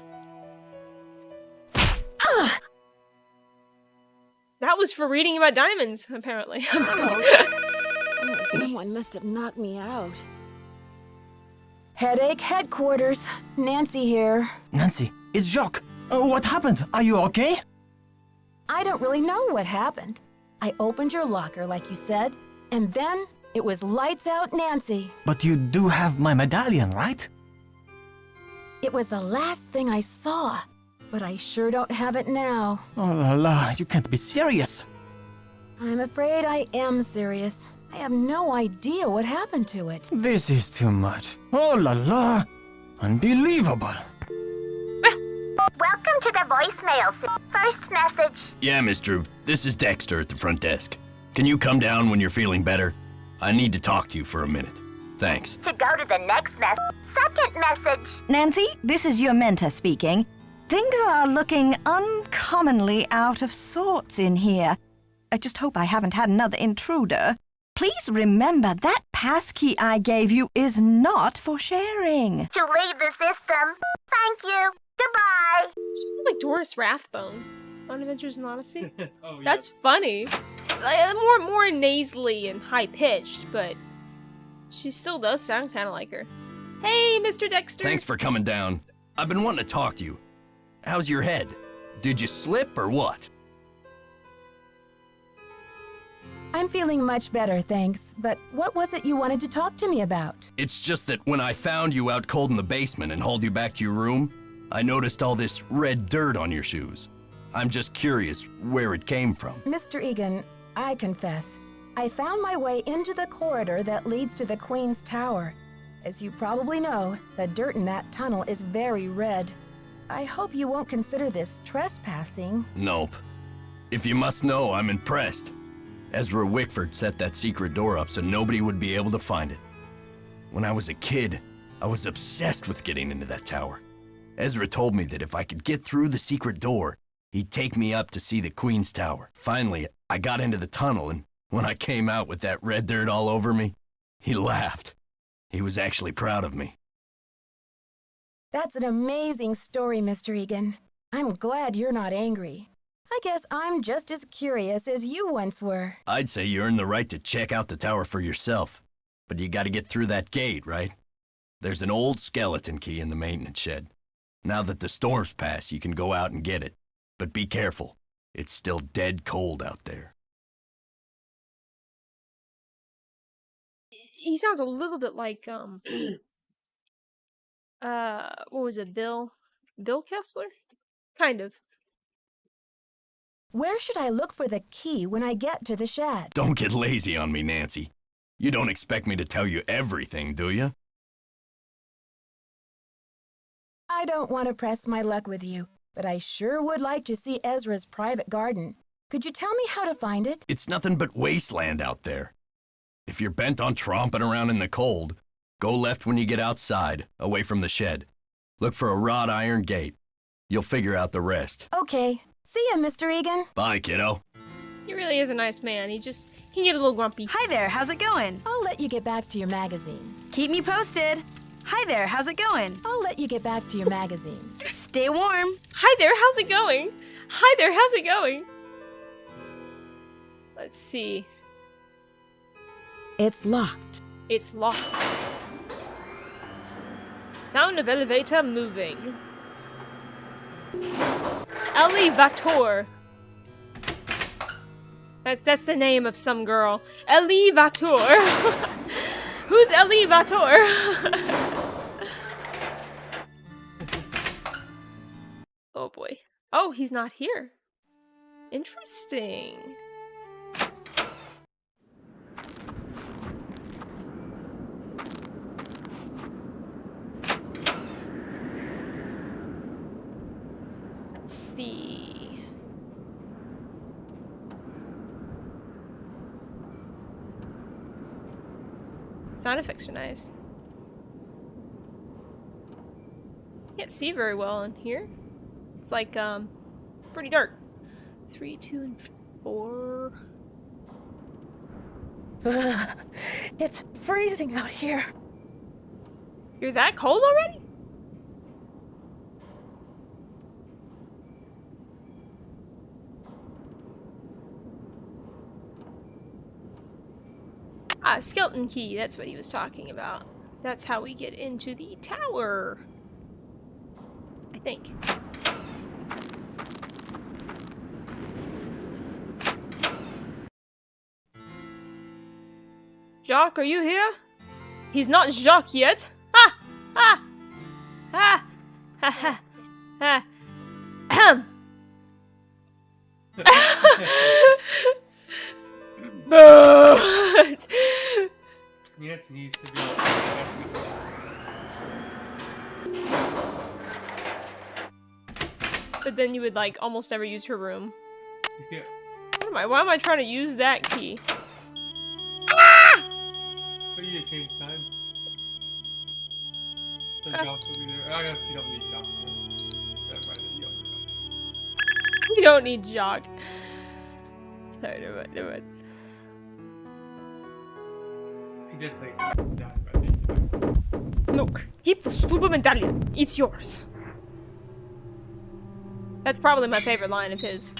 That was for reading about diamonds, apparently. Oh, someone must have knocked me out. Headache headquarters. Nancy here. Nancy, it's Jacques. What happened? Are you okay? I don't really know what happened. I opened your locker like you said, and then it was lights out Nancy. But you do have my medallion, right? It was the last thing I saw, but I sure don't have it now. Oh la la, you can't be serious. I'm afraid I am serious. I have no idea what happened to it. This is too much. Oh la la. Unbelievable. Welcome to the voicemail. First message. Yeah, Miss Droop. This is Dexter at the front desk. Can you come down when you're feeling better? I need to talk to you for a minute. Thanks. To go to the next second message. Nancy, this is your mentor speaking. Things are looking uncommonly out of sorts in here. I just hope I haven't had another intruder. Please remember that passkey I gave you is not for sharing. To leave the system. Thank you. Goodbye. She's like Doris Rathbone on Adventures in Odyssey. Oh, yeah. That's funny. More nasally and high pitched, but she still does sound kind of like her. Hey, Mr. Dexter. Thanks for coming down. I've been wanting to talk to you. How's your head? Did you slip or what? I'm feeling much better, thanks. But what was it you wanted to talk to me about? It's just that when I found you out cold in the basement and hauled you back to your room, I noticed all this red dirt on your shoes. I'm just curious where it came from. Mr. Egan, I confess, I found my way into the corridor that leads to the Queen's Tower. As you probably know, the dirt in that tunnel is very red. I hope you won't consider this trespassing. Nope. If you must know, I'm impressed. Ezra Wickford set that secret door up so nobody would be able to find it. When I was a kid, I was obsessed with getting into that tower. Ezra told me that if I could get through the secret door, he'd take me up to see the Queen's Tower. Finally, I got into the tunnel, and when I came out with that red dirt all over me, he laughed. He was actually proud of me. That's an amazing story, Mr. Egan. I'm glad you're not angry. I guess I'm just as curious as you once were. I'd say you earned the right to check out the tower for yourself, but you gotta get through that gate, right? There's an old skeleton key in the maintenance shed. Now that the storm's passed, you can go out and get it. But be careful. It's still dead cold out there. He sounds a little bit like, what was it, Bill Kessler? Kind of. Where should I look for the key when I get to the shed? Don't get lazy on me, Nancy. You don't expect me to tell you everything, do you? I don't want to press my luck with you, but I sure would like to see Ezra's private garden. Could you tell me how to find it? It's nothing but wasteland out there. If you're bent on tromping around in the cold, go left when you get outside, away from the shed. Look for a wrought iron gate. You'll figure out the rest. Okay. See ya, Mr. Egan. Bye, kiddo. He really is a nice man. He can get a little grumpy. Hi there, how's it going? I'll let you get back to your magazine. Keep me posted. Hi there, how's it going? I'll let you get back to your magazine. Stay warm. Hi there, how's it going? Hi there, how's it going? Let's see. It's locked. It's locked. Sound of elevator moving. Elevator. That's the name of some girl. Elevator. Who's Elevator? Oh boy. Oh, he's not here. Interesting. Let's see. Sound effects are nice. Can't see very well in here. It's like, pretty dark. 3, 2, and 4. It's freezing out here. You're that cold already? Ah, skeleton key, that's what he was talking about. That's how we get into the tower. I think. Jacques, are you here? He's not Jacques yet. Ha! Ha! Ha! Ha! Ha! Ha! Ahem! Boo! Yes, needs to go. But then you would like almost never use her room. Yeah. Why am I trying to use that key? But you change time. The Jock will be there. I guess you don't need Jock. Never mind, you don't need Jock. We don't need Jacques. Sorry, never mind. He just like died by the Look, keep the stupid medallion. It's yours. That's probably my favorite line of his.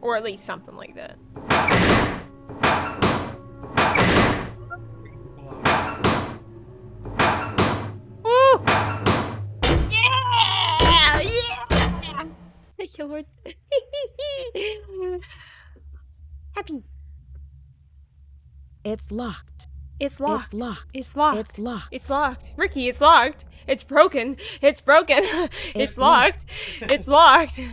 Or at least something like that. Woo! Yeah! Yeah! Thank you, Lord. Happy. It's locked. It's locked. It's locked. It's locked. It's locked. It's locked. Ricky, it's locked. It's broken. It's broken. It's locked. It's locked. Yay!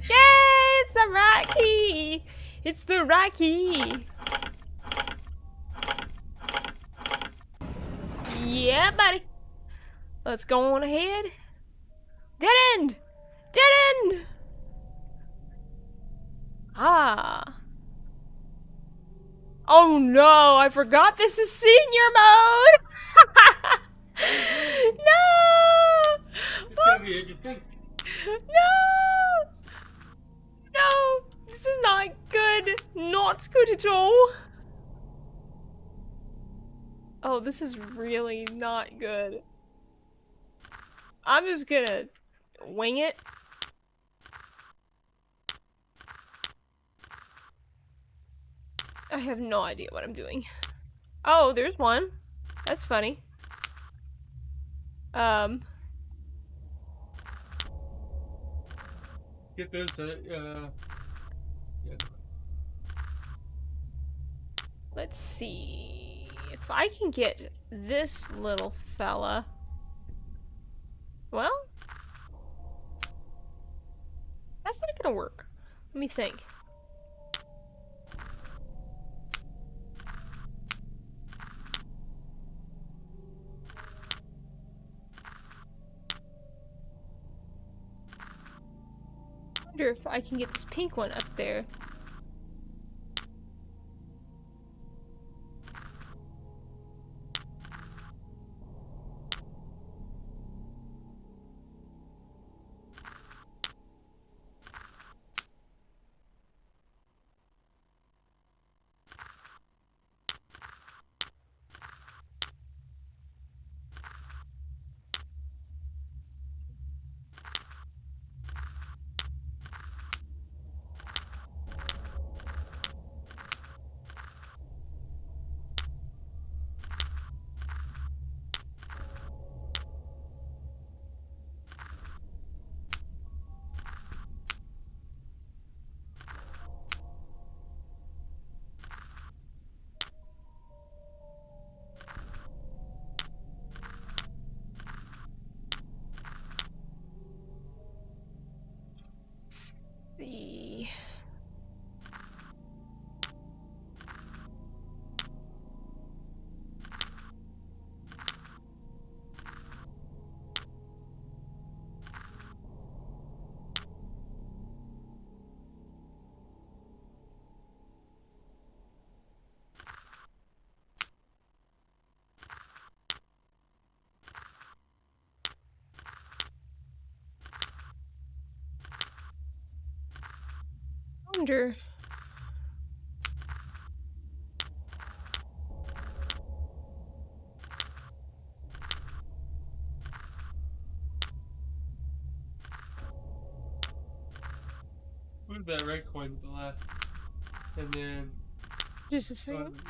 It's the right key. It's the right key. Yeah, buddy. Let's go on ahead. Dead end. Dead end. Ah. Oh no, I forgot this is senior mode! No! It's gonna be interesting. No! No! This is not good. Not good at all. Oh, this is really not good. I'm just gonna wing it. I have no idea what I'm doing. Oh, there's one. That's funny. Get those, yeah. Let's see if I can get this little fella. Well, that's not gonna work. Let me think. I wonder if I can get this pink one up there. wonder. Move that red coin to the left. And then... Just a second.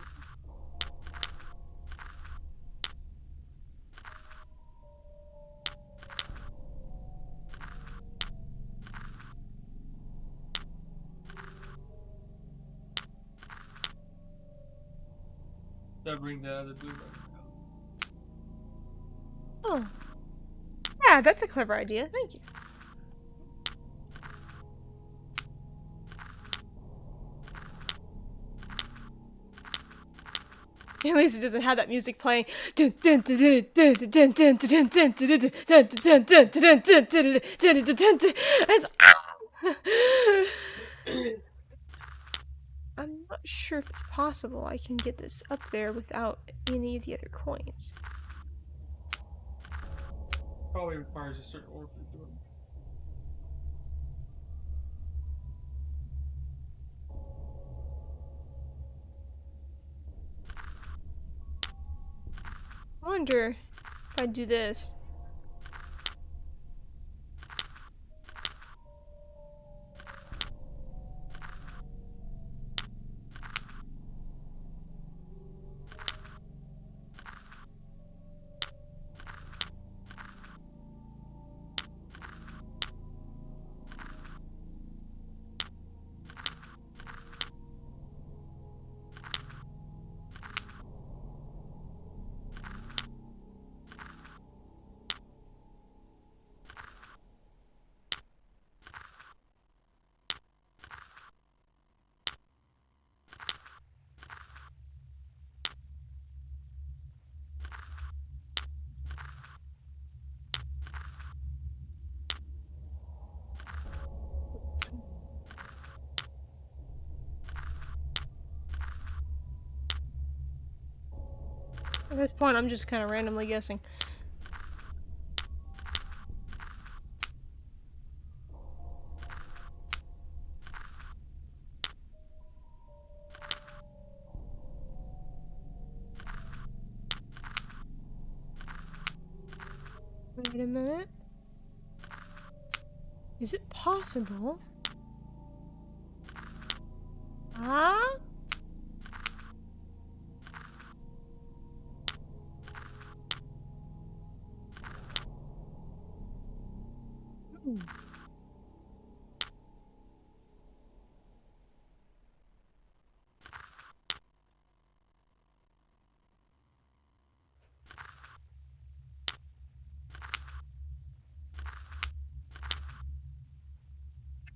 Now bring the other blue right Oh. Yeah, that's a clever idea. Thank you. At least it doesn't have that music playing. I'm not sure if it's possible I can get this up there without any of the other coins. Probably requires a certain order to do it. I wonder if I do this. At this point, I'm just kind of randomly guessing. Wait a minute. Is it possible? Ah?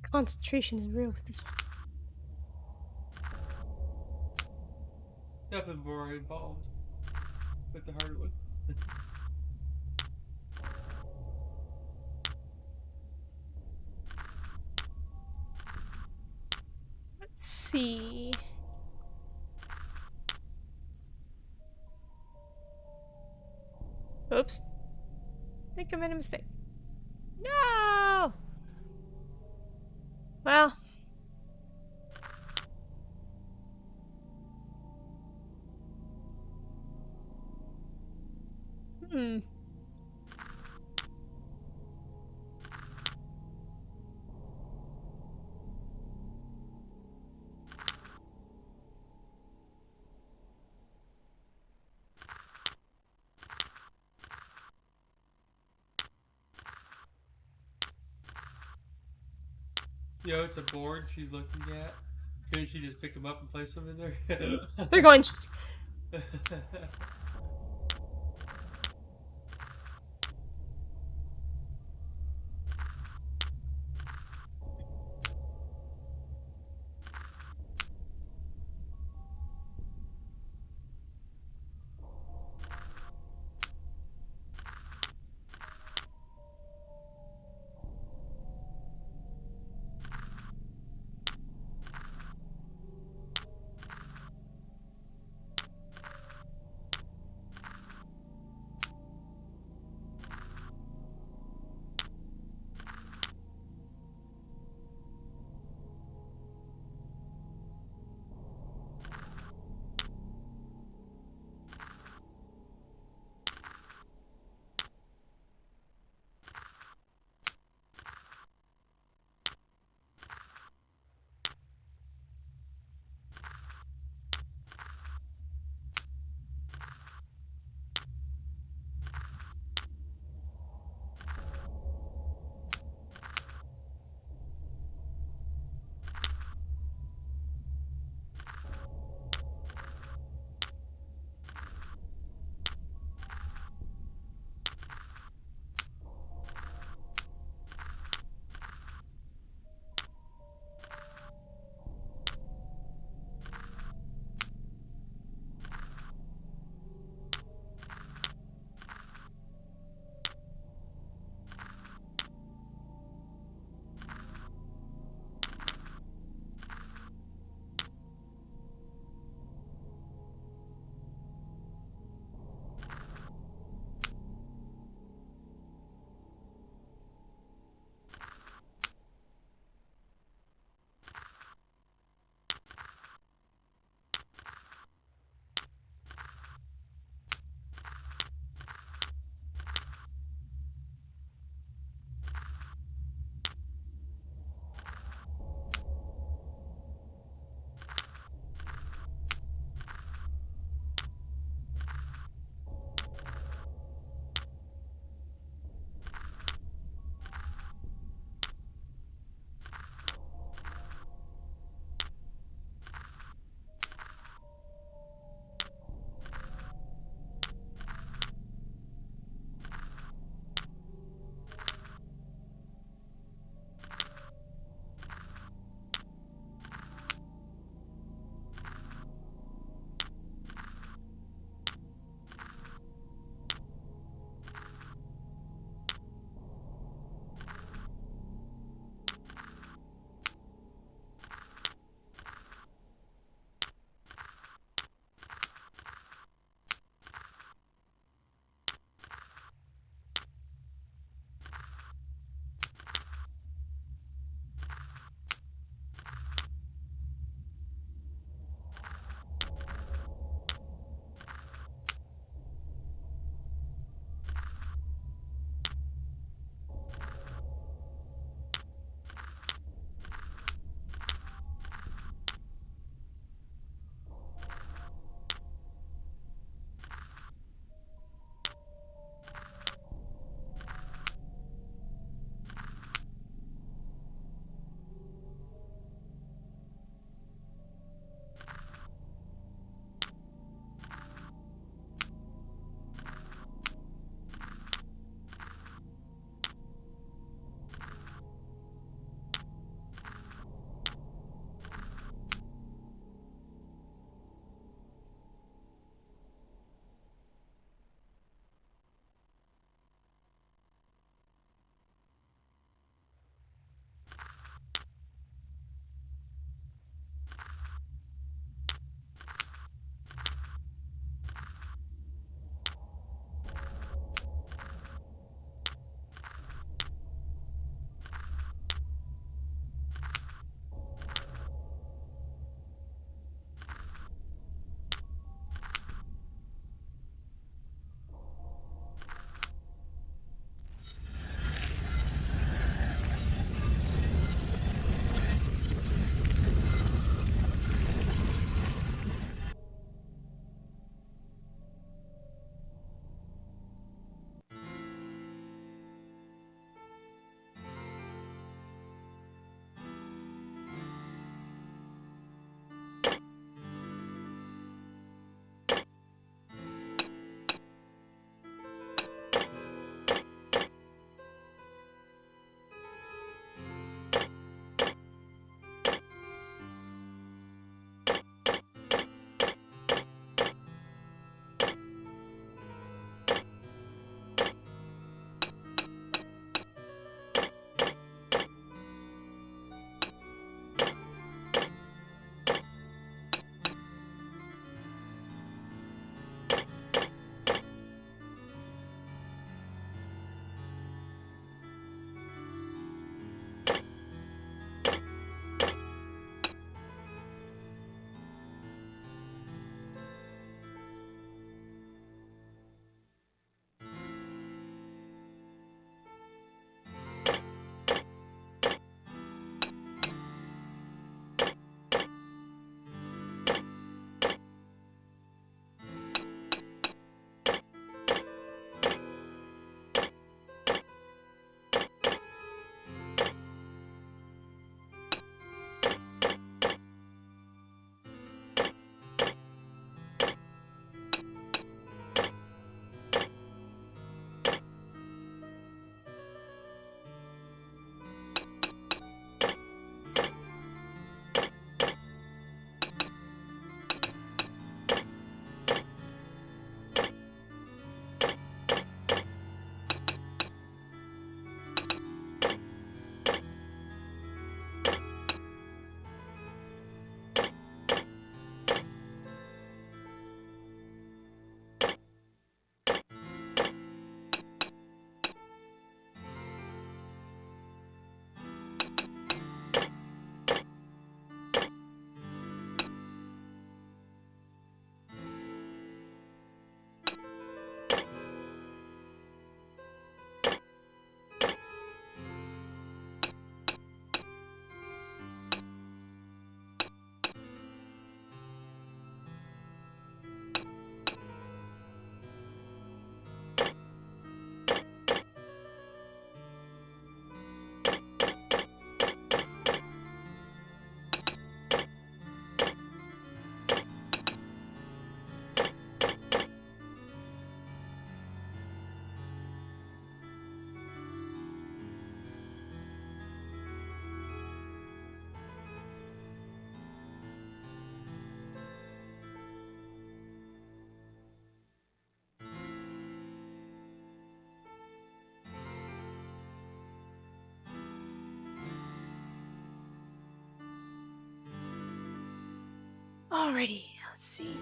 Concentration is real with this one. Definitely more involved with the harder one. Let's see. Oops. I think I made a mistake. No! Well. Hmm. You know, it's a board she's looking at. Couldn't she just pick them up and place them in there? They're going. Alrighty, let's see.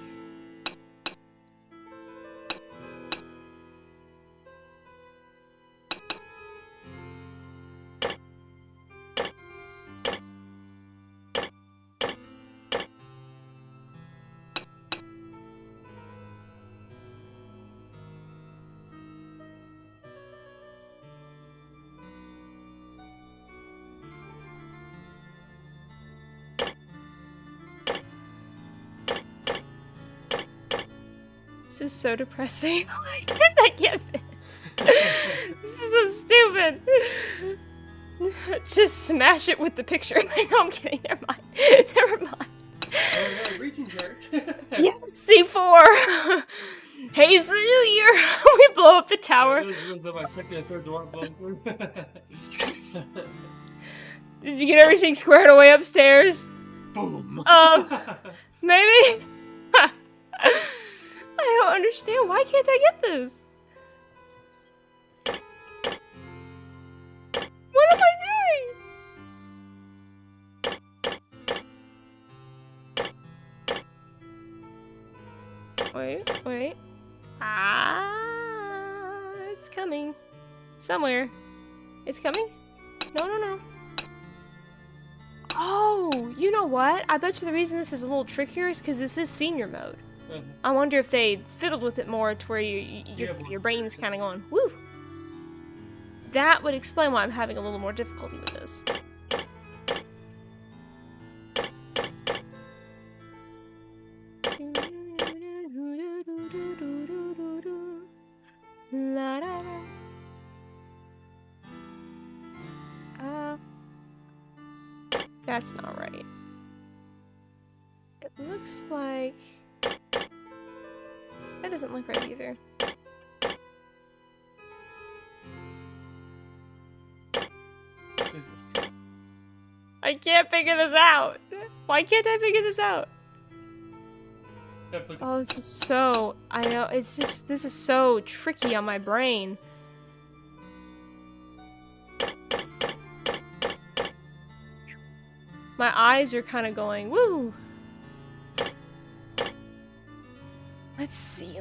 This is so depressing. Why did I get this? This is so stupid. Just smash it with the picture. No, I'm kidding. Never mind. Never mind. Oh, no, reaching chart. Yes, C4. Haze the New Year. We blow up the tower. It was my second and third door blown through. Did you get everything squared away upstairs? Boom. Maybe? I don't understand. Why can't I get this? What am I doing? Wait. It's coming. Somewhere. It's coming? No. Oh, you know what? I bet you the reason this is a little trickier is because this is senior mode. I wonder if they fiddled with it more to where your brain's kind of going, woo! That would explain why I'm having a little more difficulty with this. That's not right. It looks like... That doesn't look right either. I can't figure this out. Why can't I figure this out? Oh, this is so... I know, it's just... This is so tricky on my brain. My eyes are kind of going, woo! Let's see.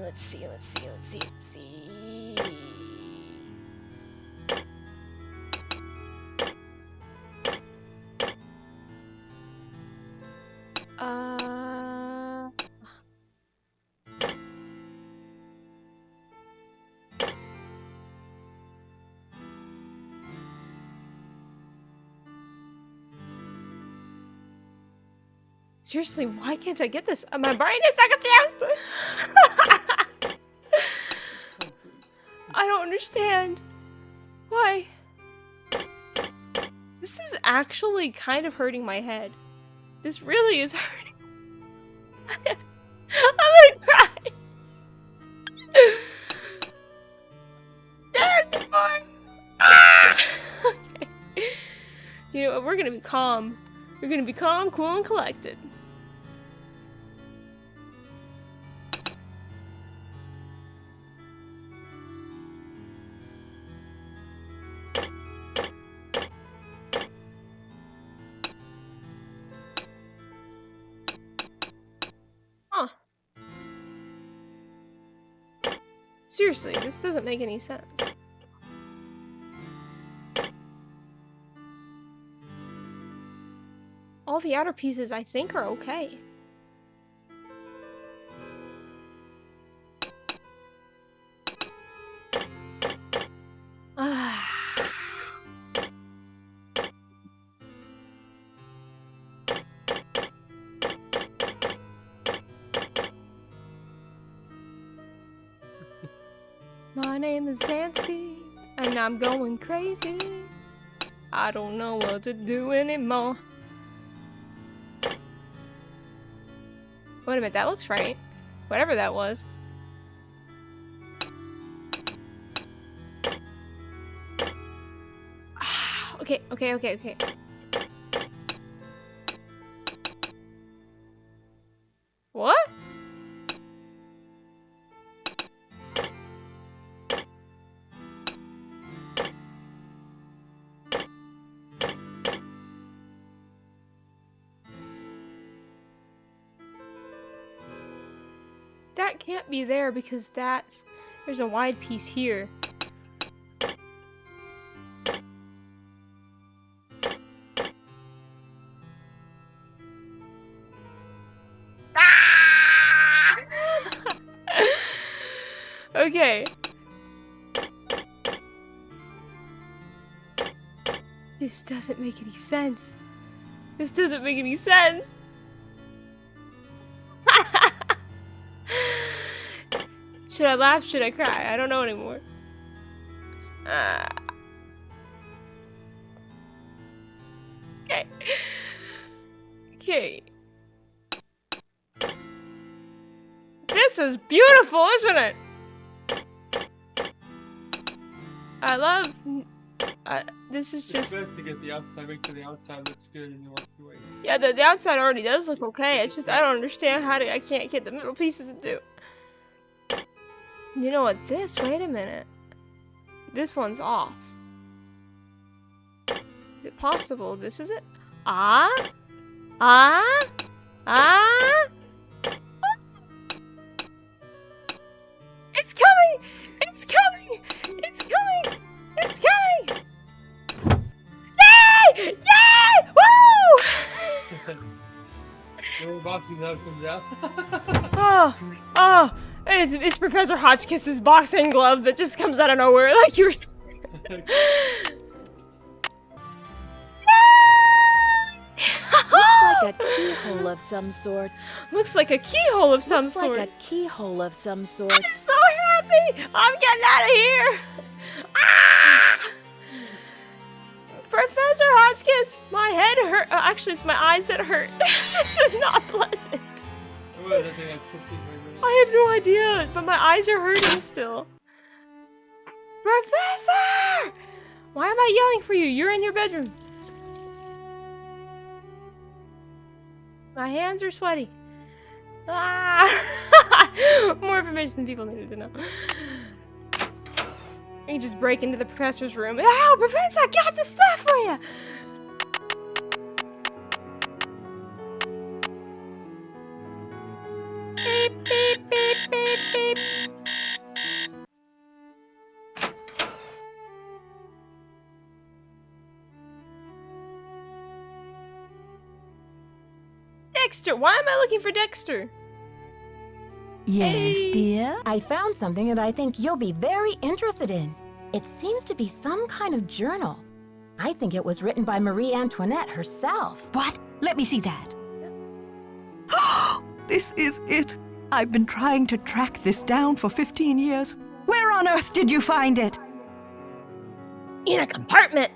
Seriously, why can't I get this? My brain is so confused! I don't understand. Why? This is actually kind of hurting my head. This really is hurting. I'm gonna cry. Okay. You know what? We're gonna be calm. We're gonna be calm, cool, and collected. Seriously, this doesn't make any sense. All the outer pieces, I think, are okay. My name is Nancy, and I'm going crazy. I don't know what to do anymore. Wait a minute, that looks right. Whatever that was. Okay. What? that can't be there because there's a wide piece here. Ah! Okay. This doesn't make any sense. This doesn't make any sense. Should I laugh? Should I cry? I don't know anymore. Okay. Okay. This is beautiful, isn't it? I love... this is just... It's best to get the outside, make sure the outside looks good and you work your way. Yeah, the outside already does look okay. It's just I don't understand I can't get the middle pieces to do. You know what? Wait a minute. This one's off. Is it possible this is it? Ah? Ah? Ah? It's coming! It's coming! It's coming! It's coming! Yay! Yay! Woo! The unboxing that comes out. Oh! It's Professor Hotchkiss's boxing glove that just comes out of nowhere, like you were saying. Looks like a keyhole of some sort. Looks like a keyhole of some Looks sort. like a keyhole of some sort. I'm so happy! I'm getting out of here! Ah! Professor Hotchkiss, my head hurt. Actually, it's my eyes that hurt. This is not pleasant. I have no idea, but my eyes are hurting still. Professor! Why am I yelling for you? You're in your bedroom. My hands are sweaty. Ah! More information than people needed to know. You can just break into the professor's room. Oh, Professor, I got the stuff for you! Beep, beep, beep, beep, beep. Dexter! Why am I looking for Dexter? Yes, dear? I found something that I think you'll be very interested in. It seems to be some kind of journal. I think it was written by Marie Antoinette herself. What? Let me see that. This is it. I've been trying to track this down for 15 years. Where on earth did you find it? In a compartment!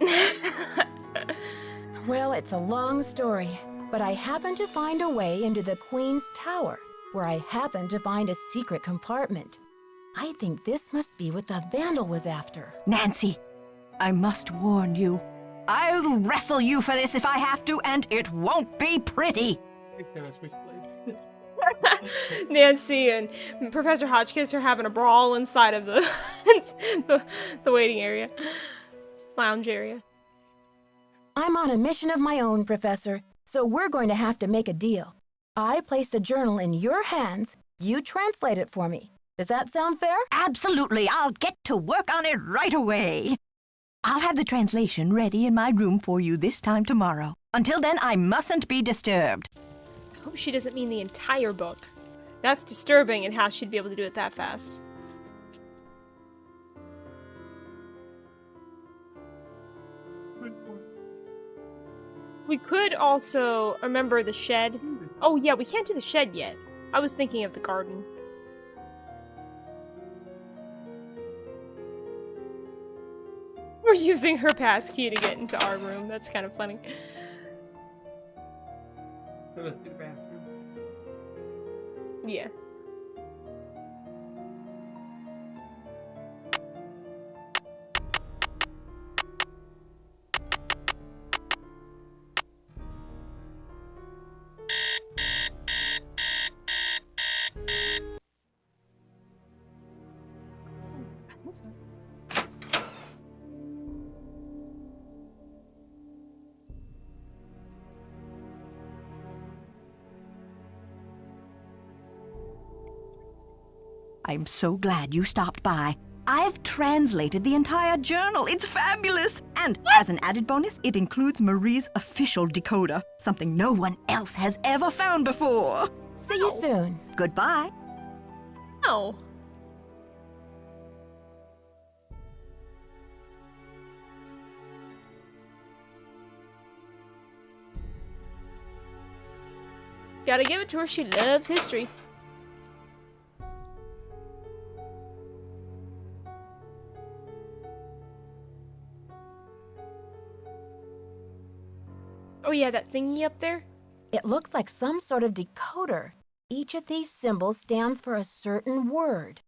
Well, it's a long story, but I happened to find a way into the Queen's Tower, where I happened to find a secret compartment. I think this must be what the vandal was after. Nancy, I must warn you. I'll wrestle you for this if I have to, and it won't be pretty. Nancy and Professor Hotchkiss are having a brawl inside of the the waiting area. Lounge area. I'm on a mission of my own, Professor, so we're going to have to make a deal. I place the journal in your hands, you translate it for me. Does that sound fair? Absolutely. I'll get to work on it right away. I'll have the translation ready in my room for you this time tomorrow. Until then, I mustn't be disturbed. I hope she doesn't mean the entire book. That's disturbing in how she'd be able to do it that fast. We could also remember the shed. Oh yeah, we can't do the shed yet. I was thinking of the garden. We're using her passkey to get into our room. That's kind of funny. Yeah. I'm so glad you stopped by. I've translated the entire journal. It's fabulous. And as an added bonus, it includes Marie's official decoder, something no one else has ever found before. See you soon. Goodbye. Oh. Gotta give it to her, she loves history. Oh yeah, that thingy up there? It looks like some sort of decoder. Each of these symbols stands for a certain word.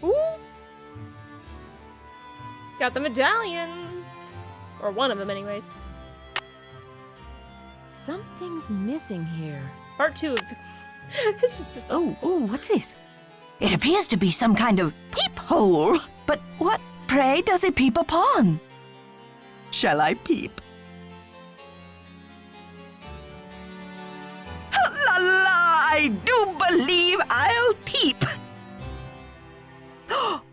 Ooh! Got the medallion! Or one of them anyways. Something's missing here. Part 2 of the... This is just... Oh, what's this? It appears to be some kind of peephole. But what, pray, does it peep upon? Shall I peep? La la! I do believe I'll peep.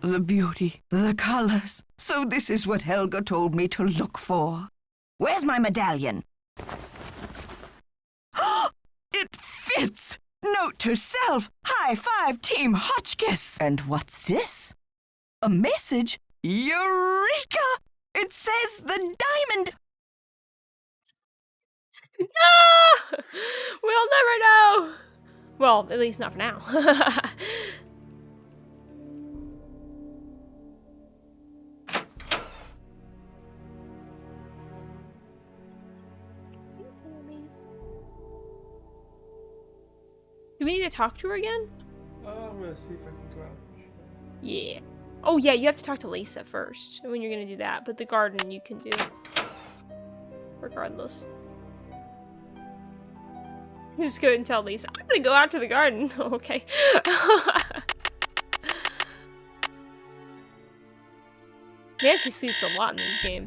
The beauty, the colors. So this is what Helga told me to look for. Where's my medallion? It fits! Note to self, high five Team Hotchkiss! And what's this? A message? Eureka! It says the diamond... No! We'll never know! Well, at least not for now. Do we need to talk to her again? I'm gonna see if I can go out. Yeah. Oh yeah, you have to talk to Lisa first when you're gonna do that, but the garden you can do. Regardless. Just go and tell Lisa, I'm gonna go out to the garden. Okay. Nancy sleeps a lot in this game.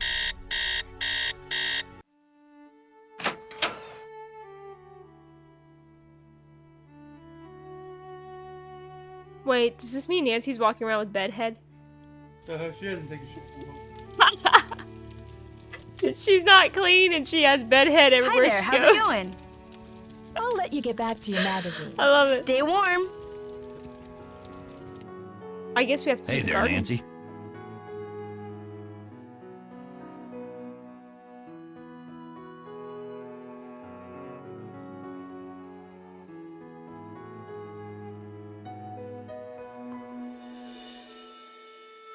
Wait, does this mean Nancy's walking around with bedhead? She doesn't take a shit. She's not clean and she has bedhead everywhere Hi there, she how's goes. it going? I'll let you get back to your magazine. I love it. Stay warm. I guess we have to Hey do the there, garden. Nancy.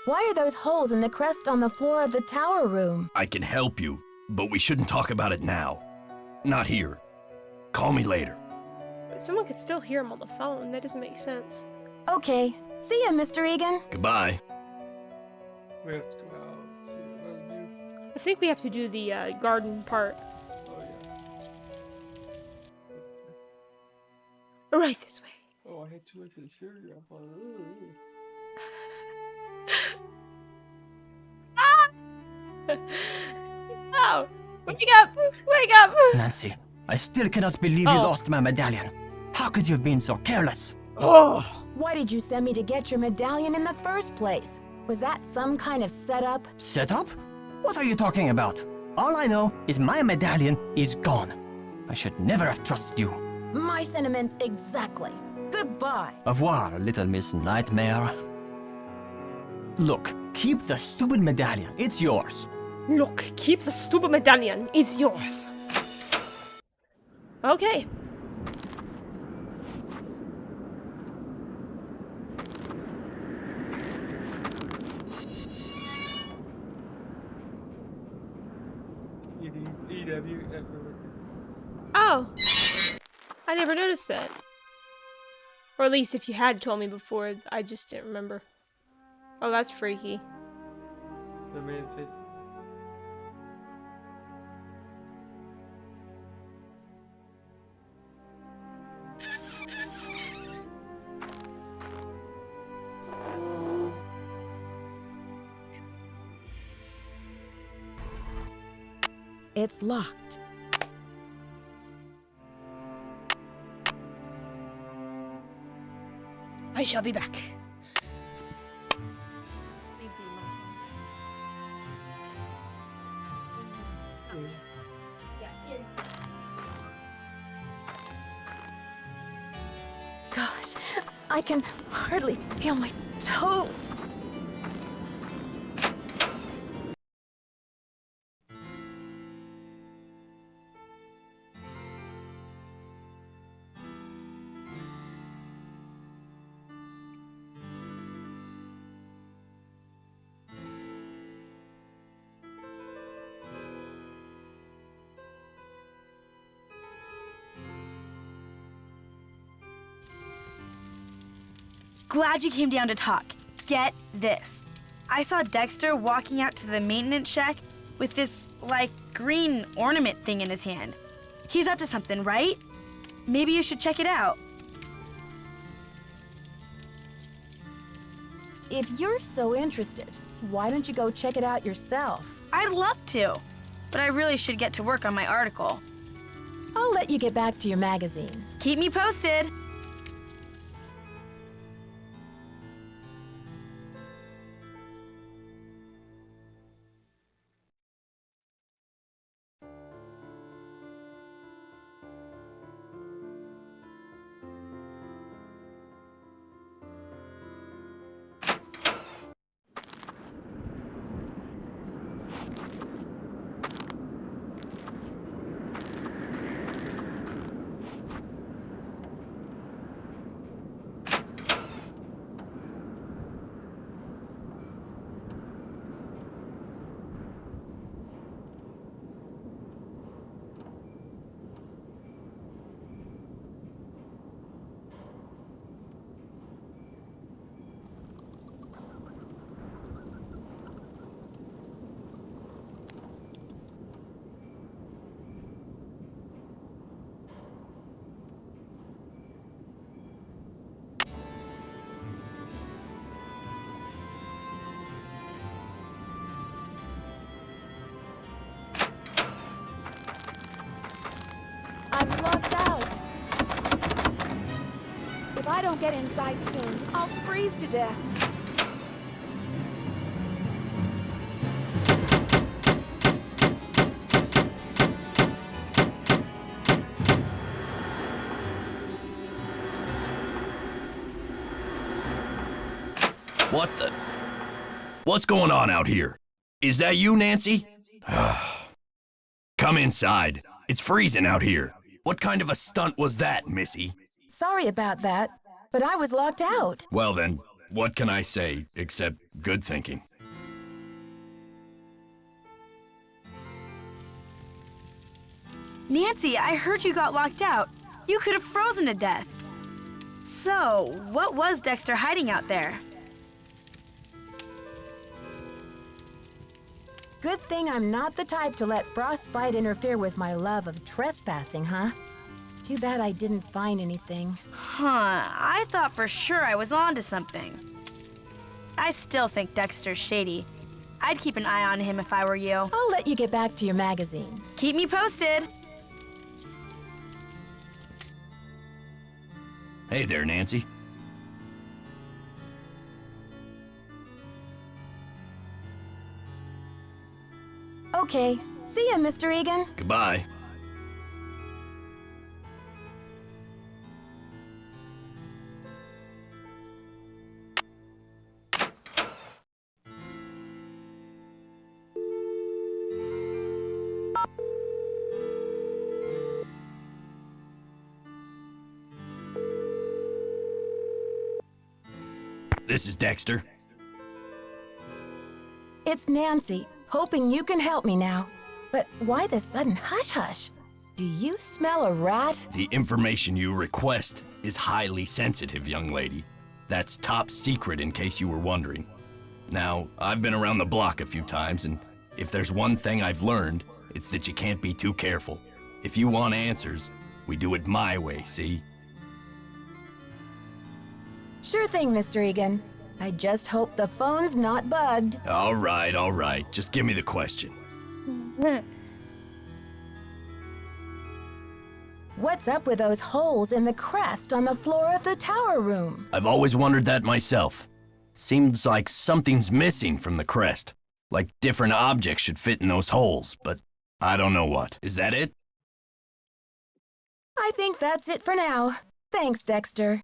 Why are those holes in the crest on the floor of the tower room? I can help you, but we shouldn't talk about it now. Not here. Call me later. But someone could still hear him on the phone. That doesn't make sense. Okay. See ya, Mr. Egan. Goodbye. We have to go out. See what I do. I think we have to do the garden part. Oh yeah. Right this way. Oh, I had to wait for the sugar drop on. Oh! Wake up! Wake up! Nancy, I still cannot believe you Oh. lost my medallion. How could you have been so careless? Oh! Why did you send me to get your medallion in the first place? Was that some kind of setup? Setup? What are you talking about? All I know is my medallion is gone. I should never have trusted you. My sentiments exactly. Goodbye. Au revoir, little Miss Nightmare. Look, keep the stupid medallion. It's yours. Look, keep the stupid medallion. It's yours. Okay. EWF. Oh. I never noticed that. Or at least if you had told me before, I just didn't remember. Oh, that's freaky. The man face. It's locked. I shall be back. Gosh, I can hardly feel my toes. Glad you came down to talk. Get this. I saw Dexter walking out to the maintenance shack with this, like, green ornament thing in his hand. He's up to something, right? Maybe you should check it out. If you're so interested, why don't you go check it out yourself? I'd love to, but I really should get to work on my article. I'll let you get back to your magazine. Keep me posted. I'm locked out. If I don't get inside soon, I'll freeze to death. What the? What's going on out here? Is that you, Nancy? Come inside. It's freezing out here. What kind of a stunt was that, Missy? Sorry about that, but I was locked out. Well then, what can I say except good thinking? Nancy, I heard you got locked out. You could have frozen to death. So, what was Dexter hiding out there? Good thing I'm not the type to let frostbite interfere with my love of trespassing, huh? Too bad I didn't find anything. Huh, I thought for sure I was onto something. I still think Dexter's shady. I'd keep an eye on him if I were you. I'll let you get back to your magazine. Keep me posted. Hey there, Nancy. Okay, see ya, Mr. Egan. Goodbye. This is Dexter. It's Nancy, hoping you can help me now. But why the sudden hush-hush? Do you smell a rat? The information you request is highly sensitive, young lady. That's top secret in case you were wondering. Now, I've been around the block a few times, and if there's one thing I've learned, it's that you can't be too careful. If you want answers, we do it my way, see? Sure thing, Mr. Egan. I just hope the phone's not bugged. All right, all right. Just give me the question. What's up with those holes in the crest on the floor of the tower room? I've always wondered that myself. Seems like something's missing from the crest. Like different objects should fit in those holes, but I don't know what. Is that it? I think that's it for now. Thanks, Dexter.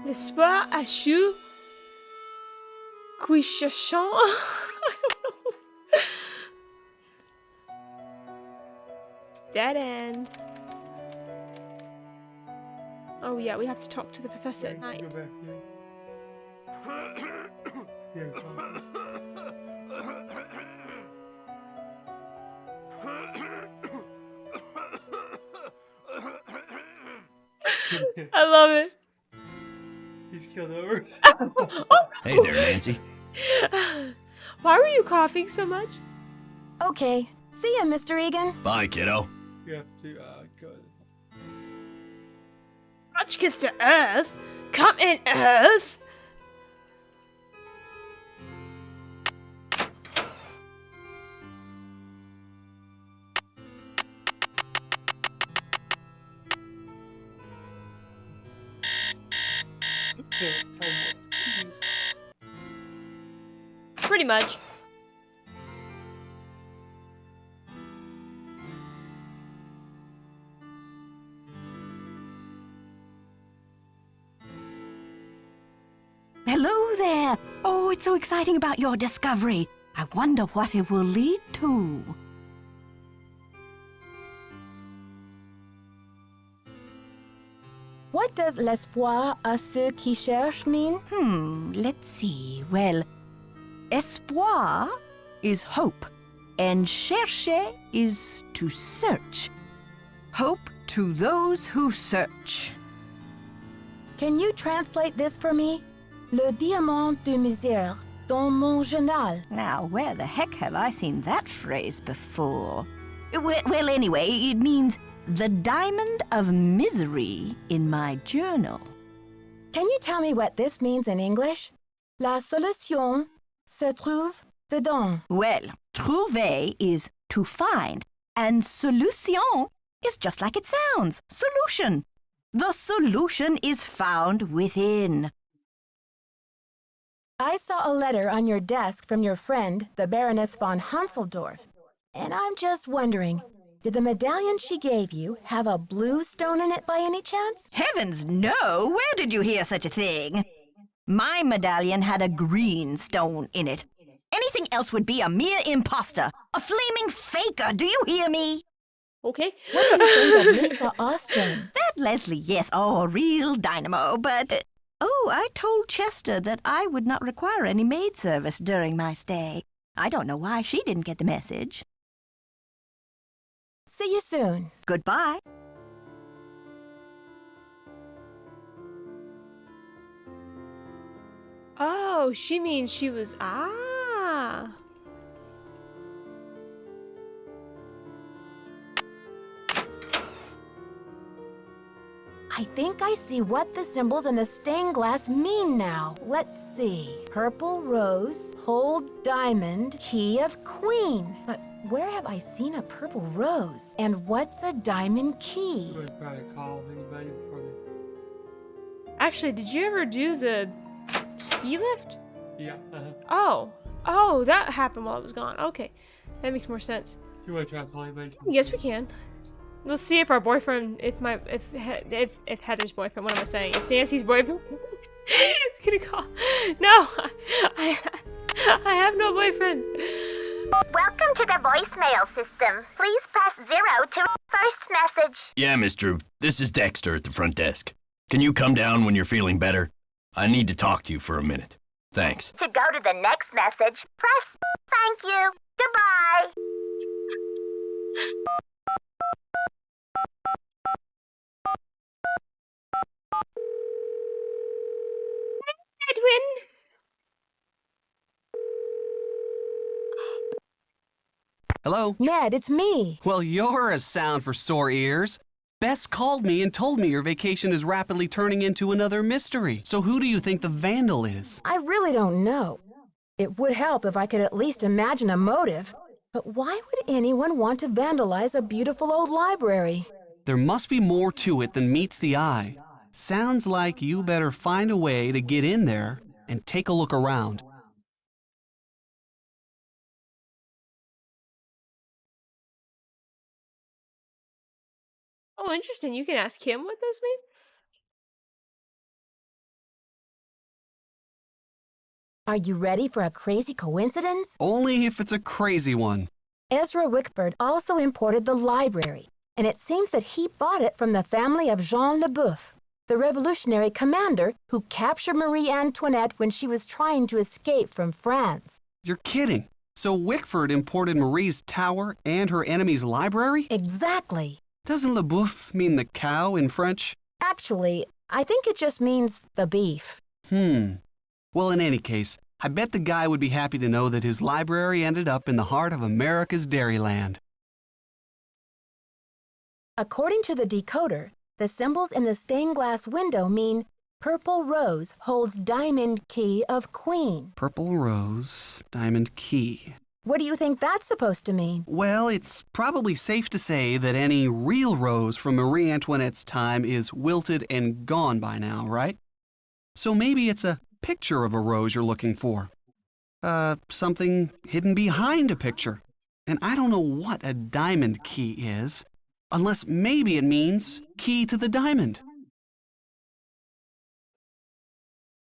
Le soir à chou qui cherchant. I don't know. Dead end. Oh yeah, we have to talk to the professor at night. Go back, yeah. Yeah, come on. I love it. He's killed over. Hey there, Nancy. Why were you coughing so much? Okay. See ya, Mr. Egan. Bye, kiddo. You have to go. Hotchkiss to Earth? Come in, Earth? Pretty much. Hello there. Oh, it's so exciting about your discovery. I wonder what it will lead to. What does l'espoir à ceux qui cherchent mean? Let's see. Well, espoir is hope, and chercher is to search. Hope to those who search. Can you translate this for me? Le diamant de misère dans mon journal. Now, where the heck have I seen that phrase before? Well, anyway, it means the diamond of misery in my journal. Can you tell me what this means in English? La solution se trouve dedans. Well, trouver is to find, and solution is just like it sounds, solution. The solution is found within. I saw a letter on your desk from your friend, the Baroness von Hanseldorf, and I'm just wondering, did the medallion she gave you have a blue stone in it by any chance? Heavens, no! Where did you hear such a thing? My medallion had a green stone in it. Anything else would be a mere imposter, a flaming faker, do you hear me? Okay. What do you think of Lisa Ostrom? That Leslie, yes, oh, a real dynamo, but... Oh, I told Chester that I would not require any maid service during my stay. I don't know why she didn't get the message. See you soon. Goodbye. Oh, she means she was... Ah. I think I see what the symbols in the stained glass mean now. Let's see. Purple rose, whole diamond, key of queen. But where have I seen a purple rose? And what's a diamond key? I'm gonna try to call anybody before they... Actually, did you ever do the ski lift? Yeah, Oh, that happened while I was gone. Okay, that makes more sense. You wanna try to call anybody? Yes, we can. Let's see if our boyfriend, if Heather's boyfriend, what am I saying? If Nancy's boyfriend is gonna call. No, I have no boyfriend. Welcome to the voicemail system. Please press 0 to first message. Yeah, Miss Drew. This is Dexter at the front desk. Can you come down when you're feeling better? I need to talk to you for a minute. Thanks. To go to the next message, press thank you. Goodbye. Edwin! Hello? Ned, it's me. Well, you're a sound for sore ears. Bess called me and told me your vacation is rapidly turning into another mystery. So who do you think the vandal is? I really don't know. It would help if I could at least imagine a motive. But why would anyone want to vandalize a beautiful old library? There must be more to it than meets the eye. Sounds like you better find a way to get in there and take a look around. Oh, interesting. You can ask him what those mean? Are you ready for a crazy coincidence? Only if it's a crazy one. Ezra Wickford also imported the library, and it seems that he bought it from the family of Jean Leboeuf, the revolutionary commander who captured Marie Antoinette when she was trying to escape from France. You're kidding. So Wickford imported Marie's tower and her enemy's library? Exactly. Doesn't Leboeuf mean the cow in French? Actually, I think it just means the beef. Well, in any case, I bet the guy would be happy to know that his library ended up in the heart of America's Dairyland. According to the decoder, the symbols in the stained glass window mean purple rose holds diamond key of queen. Purple rose, diamond key. What do you think that's supposed to mean? Well, it's probably safe to say that any real rose from Marie Antoinette's time is wilted and gone by now, right? So maybe it's a picture of a rose you're looking for. Something hidden behind a picture. And I don't know what a diamond key is, unless maybe it means key to the diamond.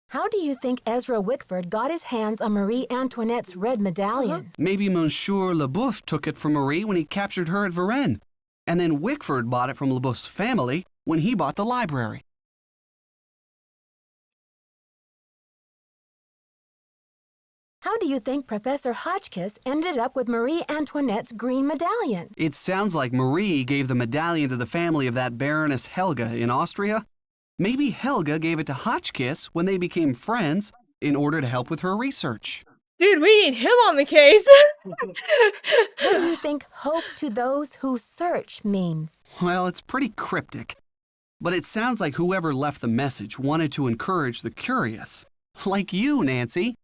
How do you think Ezra Wickford got his hands on Marie Antoinette's red medallion? Maybe Monsieur Leboeuf took it from Marie when he captured her at Varennes, and then Wickford bought it from Leboeuf's family when he bought the library. How do you think Professor Hotchkiss ended up with Marie Antoinette's green medallion? It sounds like Marie gave the medallion to the family of that Baroness Helga in Austria. Maybe Helga gave it to Hotchkiss when they became friends in order to help with her research. Dude, we need him on the case. What do you think hope to those who search means? Well, it's pretty cryptic. But it sounds like whoever left the message wanted to encourage the curious. Like you, Nancy.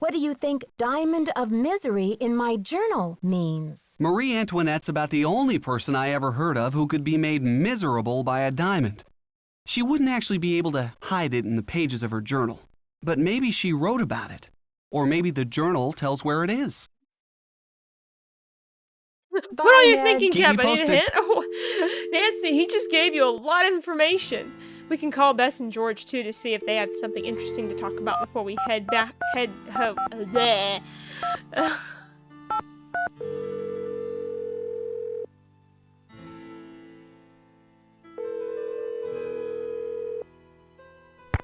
What do you think diamond of misery in my journal means? Marie Antoinette's about the only person I ever heard of who could be made miserable by a diamond. She wouldn't actually be able to hide it in the pages of her journal, but maybe she wrote about it. Or maybe the journal tells where it is. Bye, What are you Ned. thinking, Keep me Cap? I need a posted. hint? Oh, Nancy, he just gave you a lot of information. We can call Bess and George, too, to see if they have something interesting to talk about before we head back. There.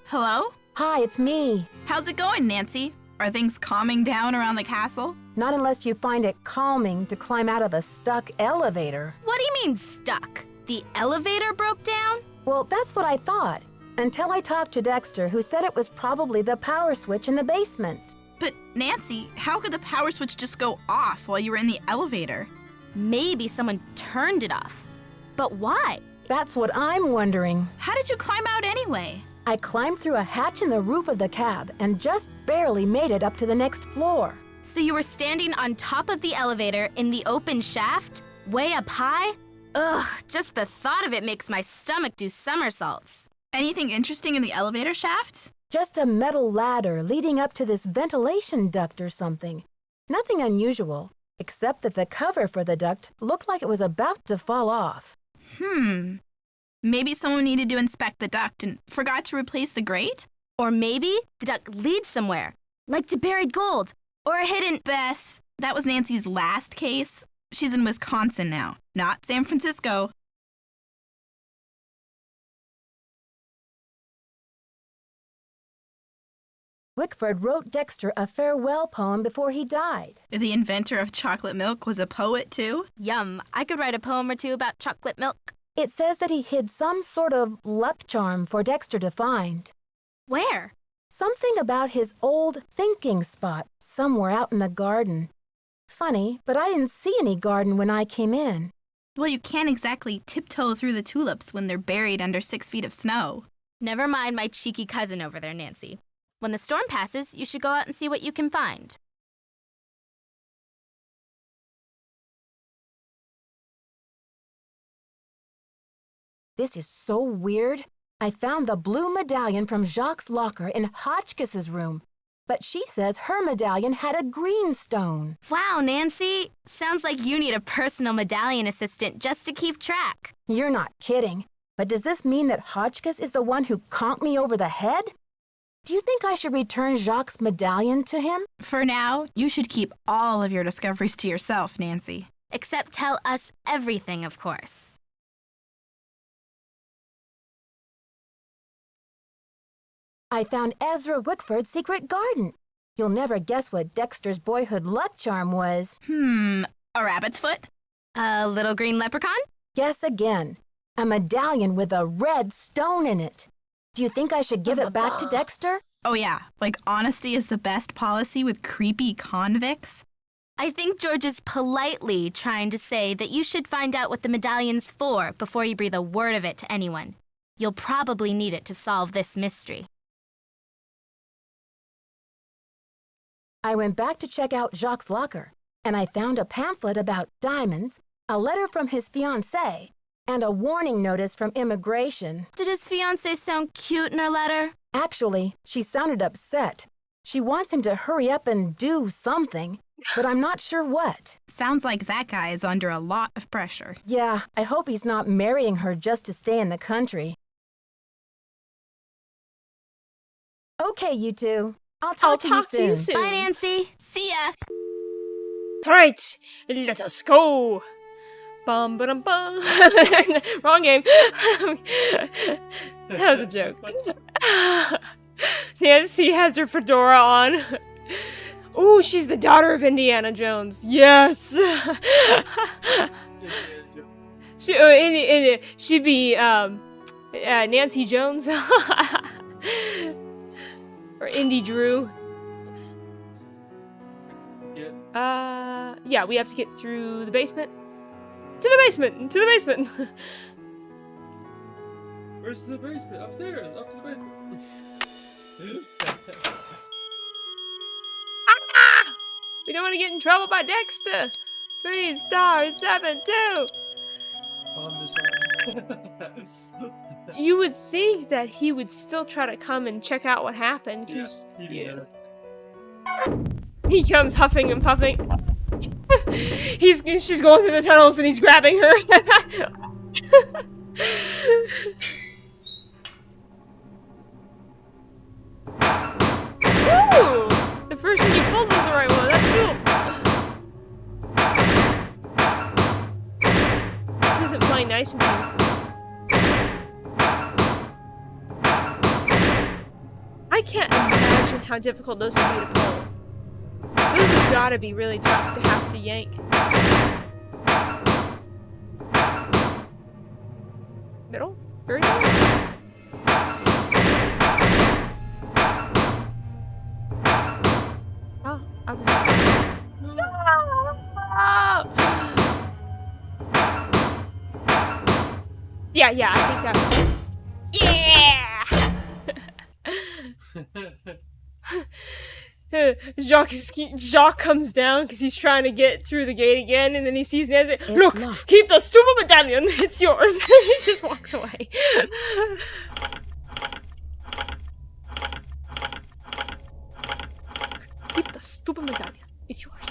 Hello? Hi, it's me. How's it going, Nancy? Are things calming down around the castle? Not unless you find it calming to climb out of a stuck elevator. What do you mean stuck? The elevator broke down? Well, that's what I thought. Until I talked to Dexter, who said it was probably the power switch in the basement. But Nancy, how could the power switch just go off while you were in the elevator? Maybe someone turned it off. But why? That's what I'm wondering. How did you climb out anyway? I climbed through a hatch in the roof of the cab and just barely made it up to the next floor. So you were standing on top of the elevator in the open shaft? Way up high? Ugh, just the thought of it makes my stomach do somersaults. Anything interesting in the elevator shaft? Just a metal ladder leading up to this ventilation duct or something. Nothing unusual, except that the cover for the duct looked like it was about to fall off. Maybe someone needed to inspect the duct and forgot to replace the grate? Or maybe the duct leads somewhere, like to buried gold, or a hidden... Bess, that was Nancy's last case. She's in Wisconsin now, not San Francisco. Wickford wrote Dexter a farewell poem before he died. The inventor of chocolate milk was a poet, too? Yum, I could write a poem or two about chocolate milk. It says that he hid some sort of luck charm for Dexter to find. Where? Something about his old thinking spot somewhere out in the garden. Funny, but I didn't see any garden when I came in. Well, you can't exactly tiptoe through the tulips when they're buried under 6 feet of snow. Never mind my cheeky cousin over there, Nancy. When the storm passes, you should go out and see what you can find. This is so weird. I found the blue medallion from Jacques' locker in Hotchkiss's room, but she says her medallion had a green stone. Wow, Nancy. Sounds like you need a personal medallion assistant just to keep track. You're not kidding. But does this mean that Hotchkiss is the one who conked me over the head? Do you think I should return Jacques' medallion to him? For now, you should keep all of your discoveries to yourself, Nancy. Except tell us everything, of course. I found Ezra Wickford's secret garden. You'll never guess what Dexter's boyhood luck charm was. A rabbit's foot? A little green leprechaun? Guess again. A medallion with a red stone in it. Do you think I should give it back to Dexter? Oh yeah, like honesty is the best policy with creepy convicts? I think George is politely trying to say that you should find out what the medallion's for before you breathe a word of it to anyone. You'll probably need it to solve this mystery. I went back to check out Jacques' locker, and I found a pamphlet about diamonds, a letter from his fiancée, and a warning notice from immigration. Did his fiancée sound cute in her letter? Actually, she sounded upset. She wants him to hurry up and do something, but I'm not sure what. Sounds like that guy is under a lot of pressure. Yeah, I hope he's not marrying her just to stay in the country. Okay, you two. I'll talk to you soon. Bye, Nancy. See ya! Alright, let us go! Bum ba dum bum. Wrong game. That was a joke. Nancy has her fedora on. Ooh, she's the daughter of Indiana Jones. Yes! She'd be, Nancy Jones. Or Indy Drew. Yeah, we have to get through the basement. To the basement! To the basement! Where's the basement? Upstairs! Up to the basement! We don't want to get in trouble by Dexter! 3 stars, 7, 2! On the side. You would think that he would still try to come and check out what happened. Yeah. He comes huffing and puffing. She's going through the tunnels and he's grabbing her. Ooh! The first one you pulled was the right one. That's cool. This isn't playing nice with you. I can't imagine how difficult those would be to pull. Those have got to be really tough to have to yank. Middle? Very middle? Oh, I was... No! Yeah, I think that was it. Yeah! Jacques comes down because he's trying to get through the gate again, and then he sees Nancy. Look, keep the stupid medallion. It's yours. He just walks away. Keep the stupid medallion. It's yours.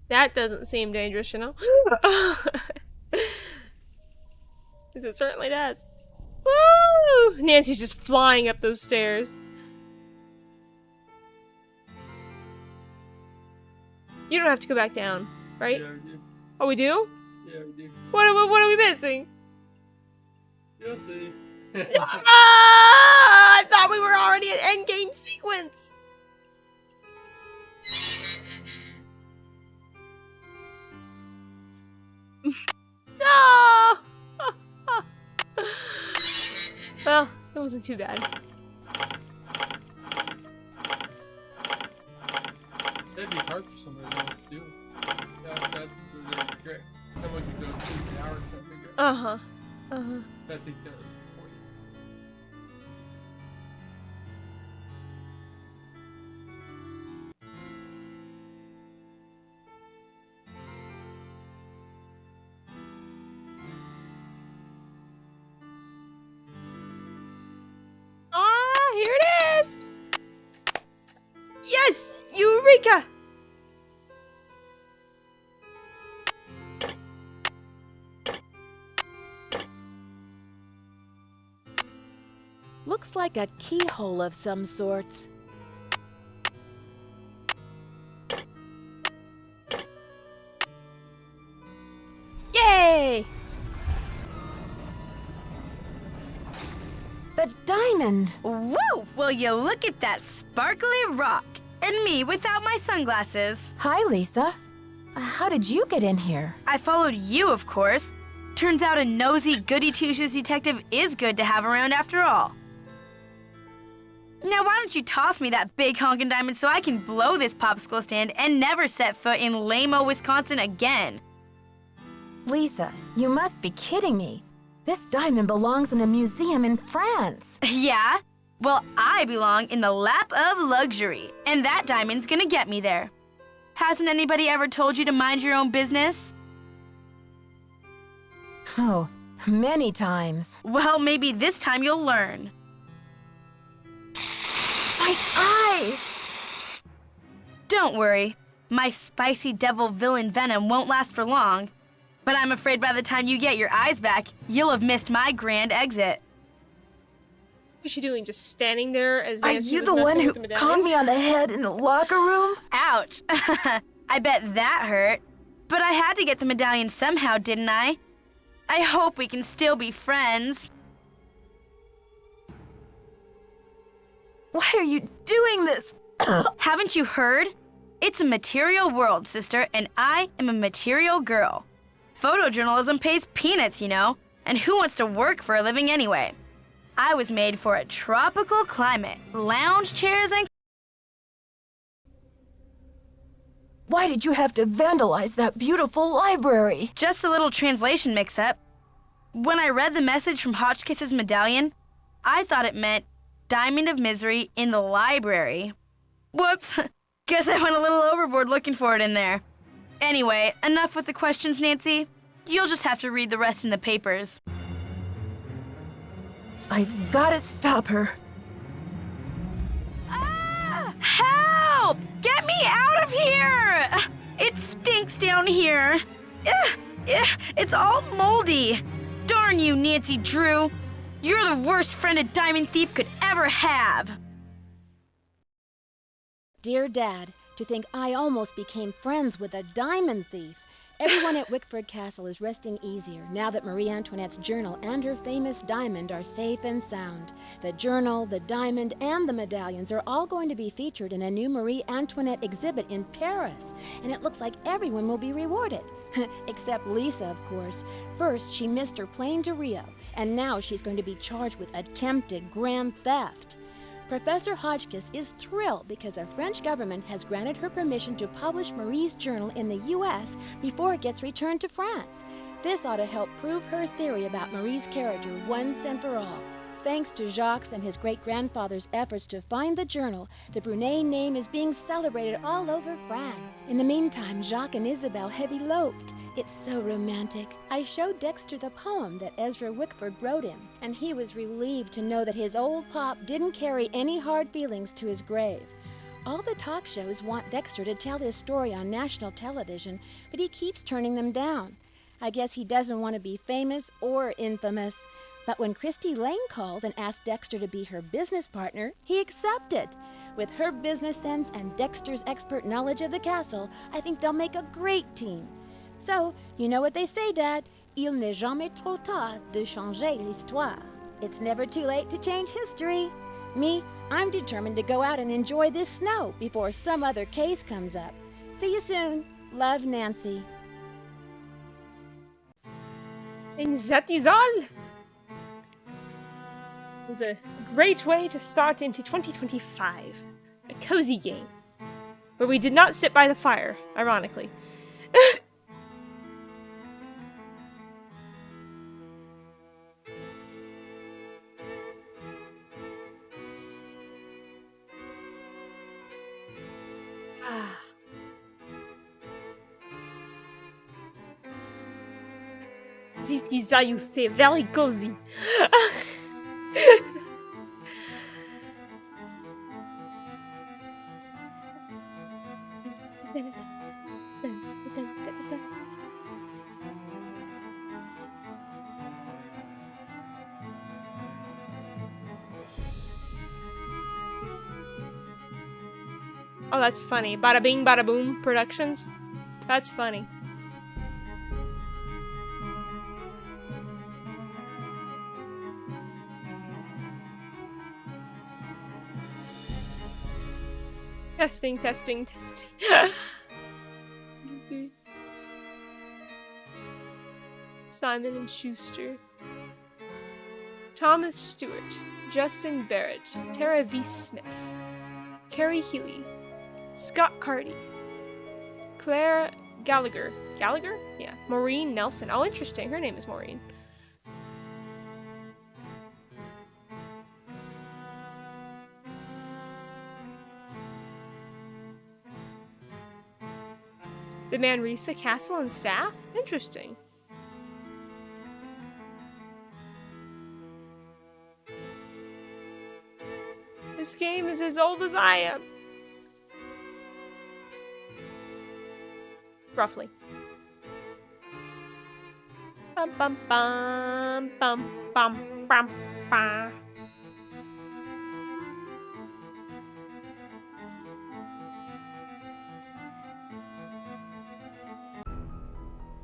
That doesn't seem dangerous, you know? Because it certainly does. Woo! Nancy's just flying up those stairs. You don't have to go back down, right? Yeah, we do. Oh, we do? Yeah, we do. What are we missing? You'll see. Ah! I thought we were already at endgame sequence. No. Well, it wasn't too bad. That'd be hard for somebody to do. That's really great. Someone could go 2 hours to figure it out. That thing does it for you. Ah, here it is. Yes, Eureka! Looks like a keyhole of some sorts. Yay! The diamond! Woo! Will you look at that sparkly rock? And me without my sunglasses. Hi, Lisa. How did you get in here? I followed you, of course. Turns out a nosy, goody-two-shoes detective is good to have around after all. Now, why don't you toss me that big honkin' diamond so I can blow this popsicle stand and never set foot in lame-o Wisconsin again? Lisa, you must be kidding me. This diamond belongs in a museum in France. Yeah? Well, I belong in the lap of luxury, and that diamond's gonna get me there. Hasn't anybody ever told you to mind your own business? Oh, many times. Well, maybe this time you'll learn. My eyes! Don't worry. My spicy devil villain venom won't last for long. But I'm afraid by the time you get your eyes back, you'll have missed my grand exit. What's she doing? Just standing there as Are Nancy you was the one messing who with the conned me medallions? on the head in the locker room? Ouch. I bet that hurt. But I had to get the medallion somehow, didn't I? I hope we can still be friends. Why are you doing this? Haven't you heard? It's a material world, sister, and I am a material girl. Photojournalism pays peanuts, you know, and who wants to work for a living anyway? I was made for a tropical climate, lounge chairs and... Why did you have to vandalize that beautiful library? Just a little translation mix-up. When I read the message from Hotchkiss's medallion, I thought it meant Diamond of Misery in the library. Whoops, guess I went a little overboard looking for it in there. Anyway, enough with the questions, Nancy. You'll just have to read the rest in the papers. I've got to stop her. Ah! Help! Get me out of here! It stinks down here. It's all moldy. Darn you, Nancy Drew. You're the worst friend a diamond thief could ever have. Dear Dad, to think I almost became friends with a diamond thief. Everyone at Wickford Castle is resting easier now that Marie Antoinette's journal and her famous diamond are safe and sound. The journal, the diamond, and the medallions are all going to be featured in a new Marie Antoinette exhibit in Paris, and it looks like everyone will be rewarded. Except Lisa, of course. First, she missed her plane to Rio, and now she's going to be charged with attempted grand theft. Professor Hotchkiss is thrilled because the French government has granted her permission to publish Marie's journal in the U.S. before it gets returned to France. This ought to help prove her theory about Marie's character once and for all. Thanks to Jacques and his great-grandfather's efforts to find the journal, the Brunet name is being celebrated all over France. In the meantime, Jacques and Isabel have eloped. It's so romantic. I showed Dexter the poem that Ezra Wickford wrote him, and he was relieved to know that his old pop didn't carry any hard feelings to his grave. All the talk shows want Dexter to tell his story on national television, but he keeps turning them down. I guess he doesn't want to be famous or infamous. But when Christy Lane called and asked Dexter to be her business partner, he accepted. With her business sense and Dexter's expert knowledge of the castle, I think they'll make a great team. So, you know what they say, Dad? Il n'est jamais trop tard de changer l'histoire. It's never too late to change history. Me, I'm determined to go out and enjoy this snow before some other case comes up. See you soon. Love, Nancy. And that is all. It was a great way to start into 2025. A cozy game. Where we did not sit by the fire, ironically. This is how you say very cozy. Oh, that's funny. Bada Bing Bada Boom Productions. That's funny. Testing, testing, testing. Simon and Schuster. Thomas Stewart. Justin Barrett. Tara V. Smith. Carrie Healy. Scott Carty. Claire Gallagher. Gallagher? Yeah. Maureen Nelson. Oh, interesting. Her name is Maureen. The Manresa Castle and staff? Interesting. This game is as old as I am. Roughly. Bum bum bum bum bum bum bum.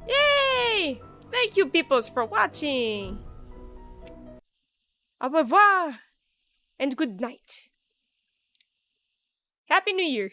Yay! Thank you, peoples, for watching. Au revoir and good night. Happy New Year.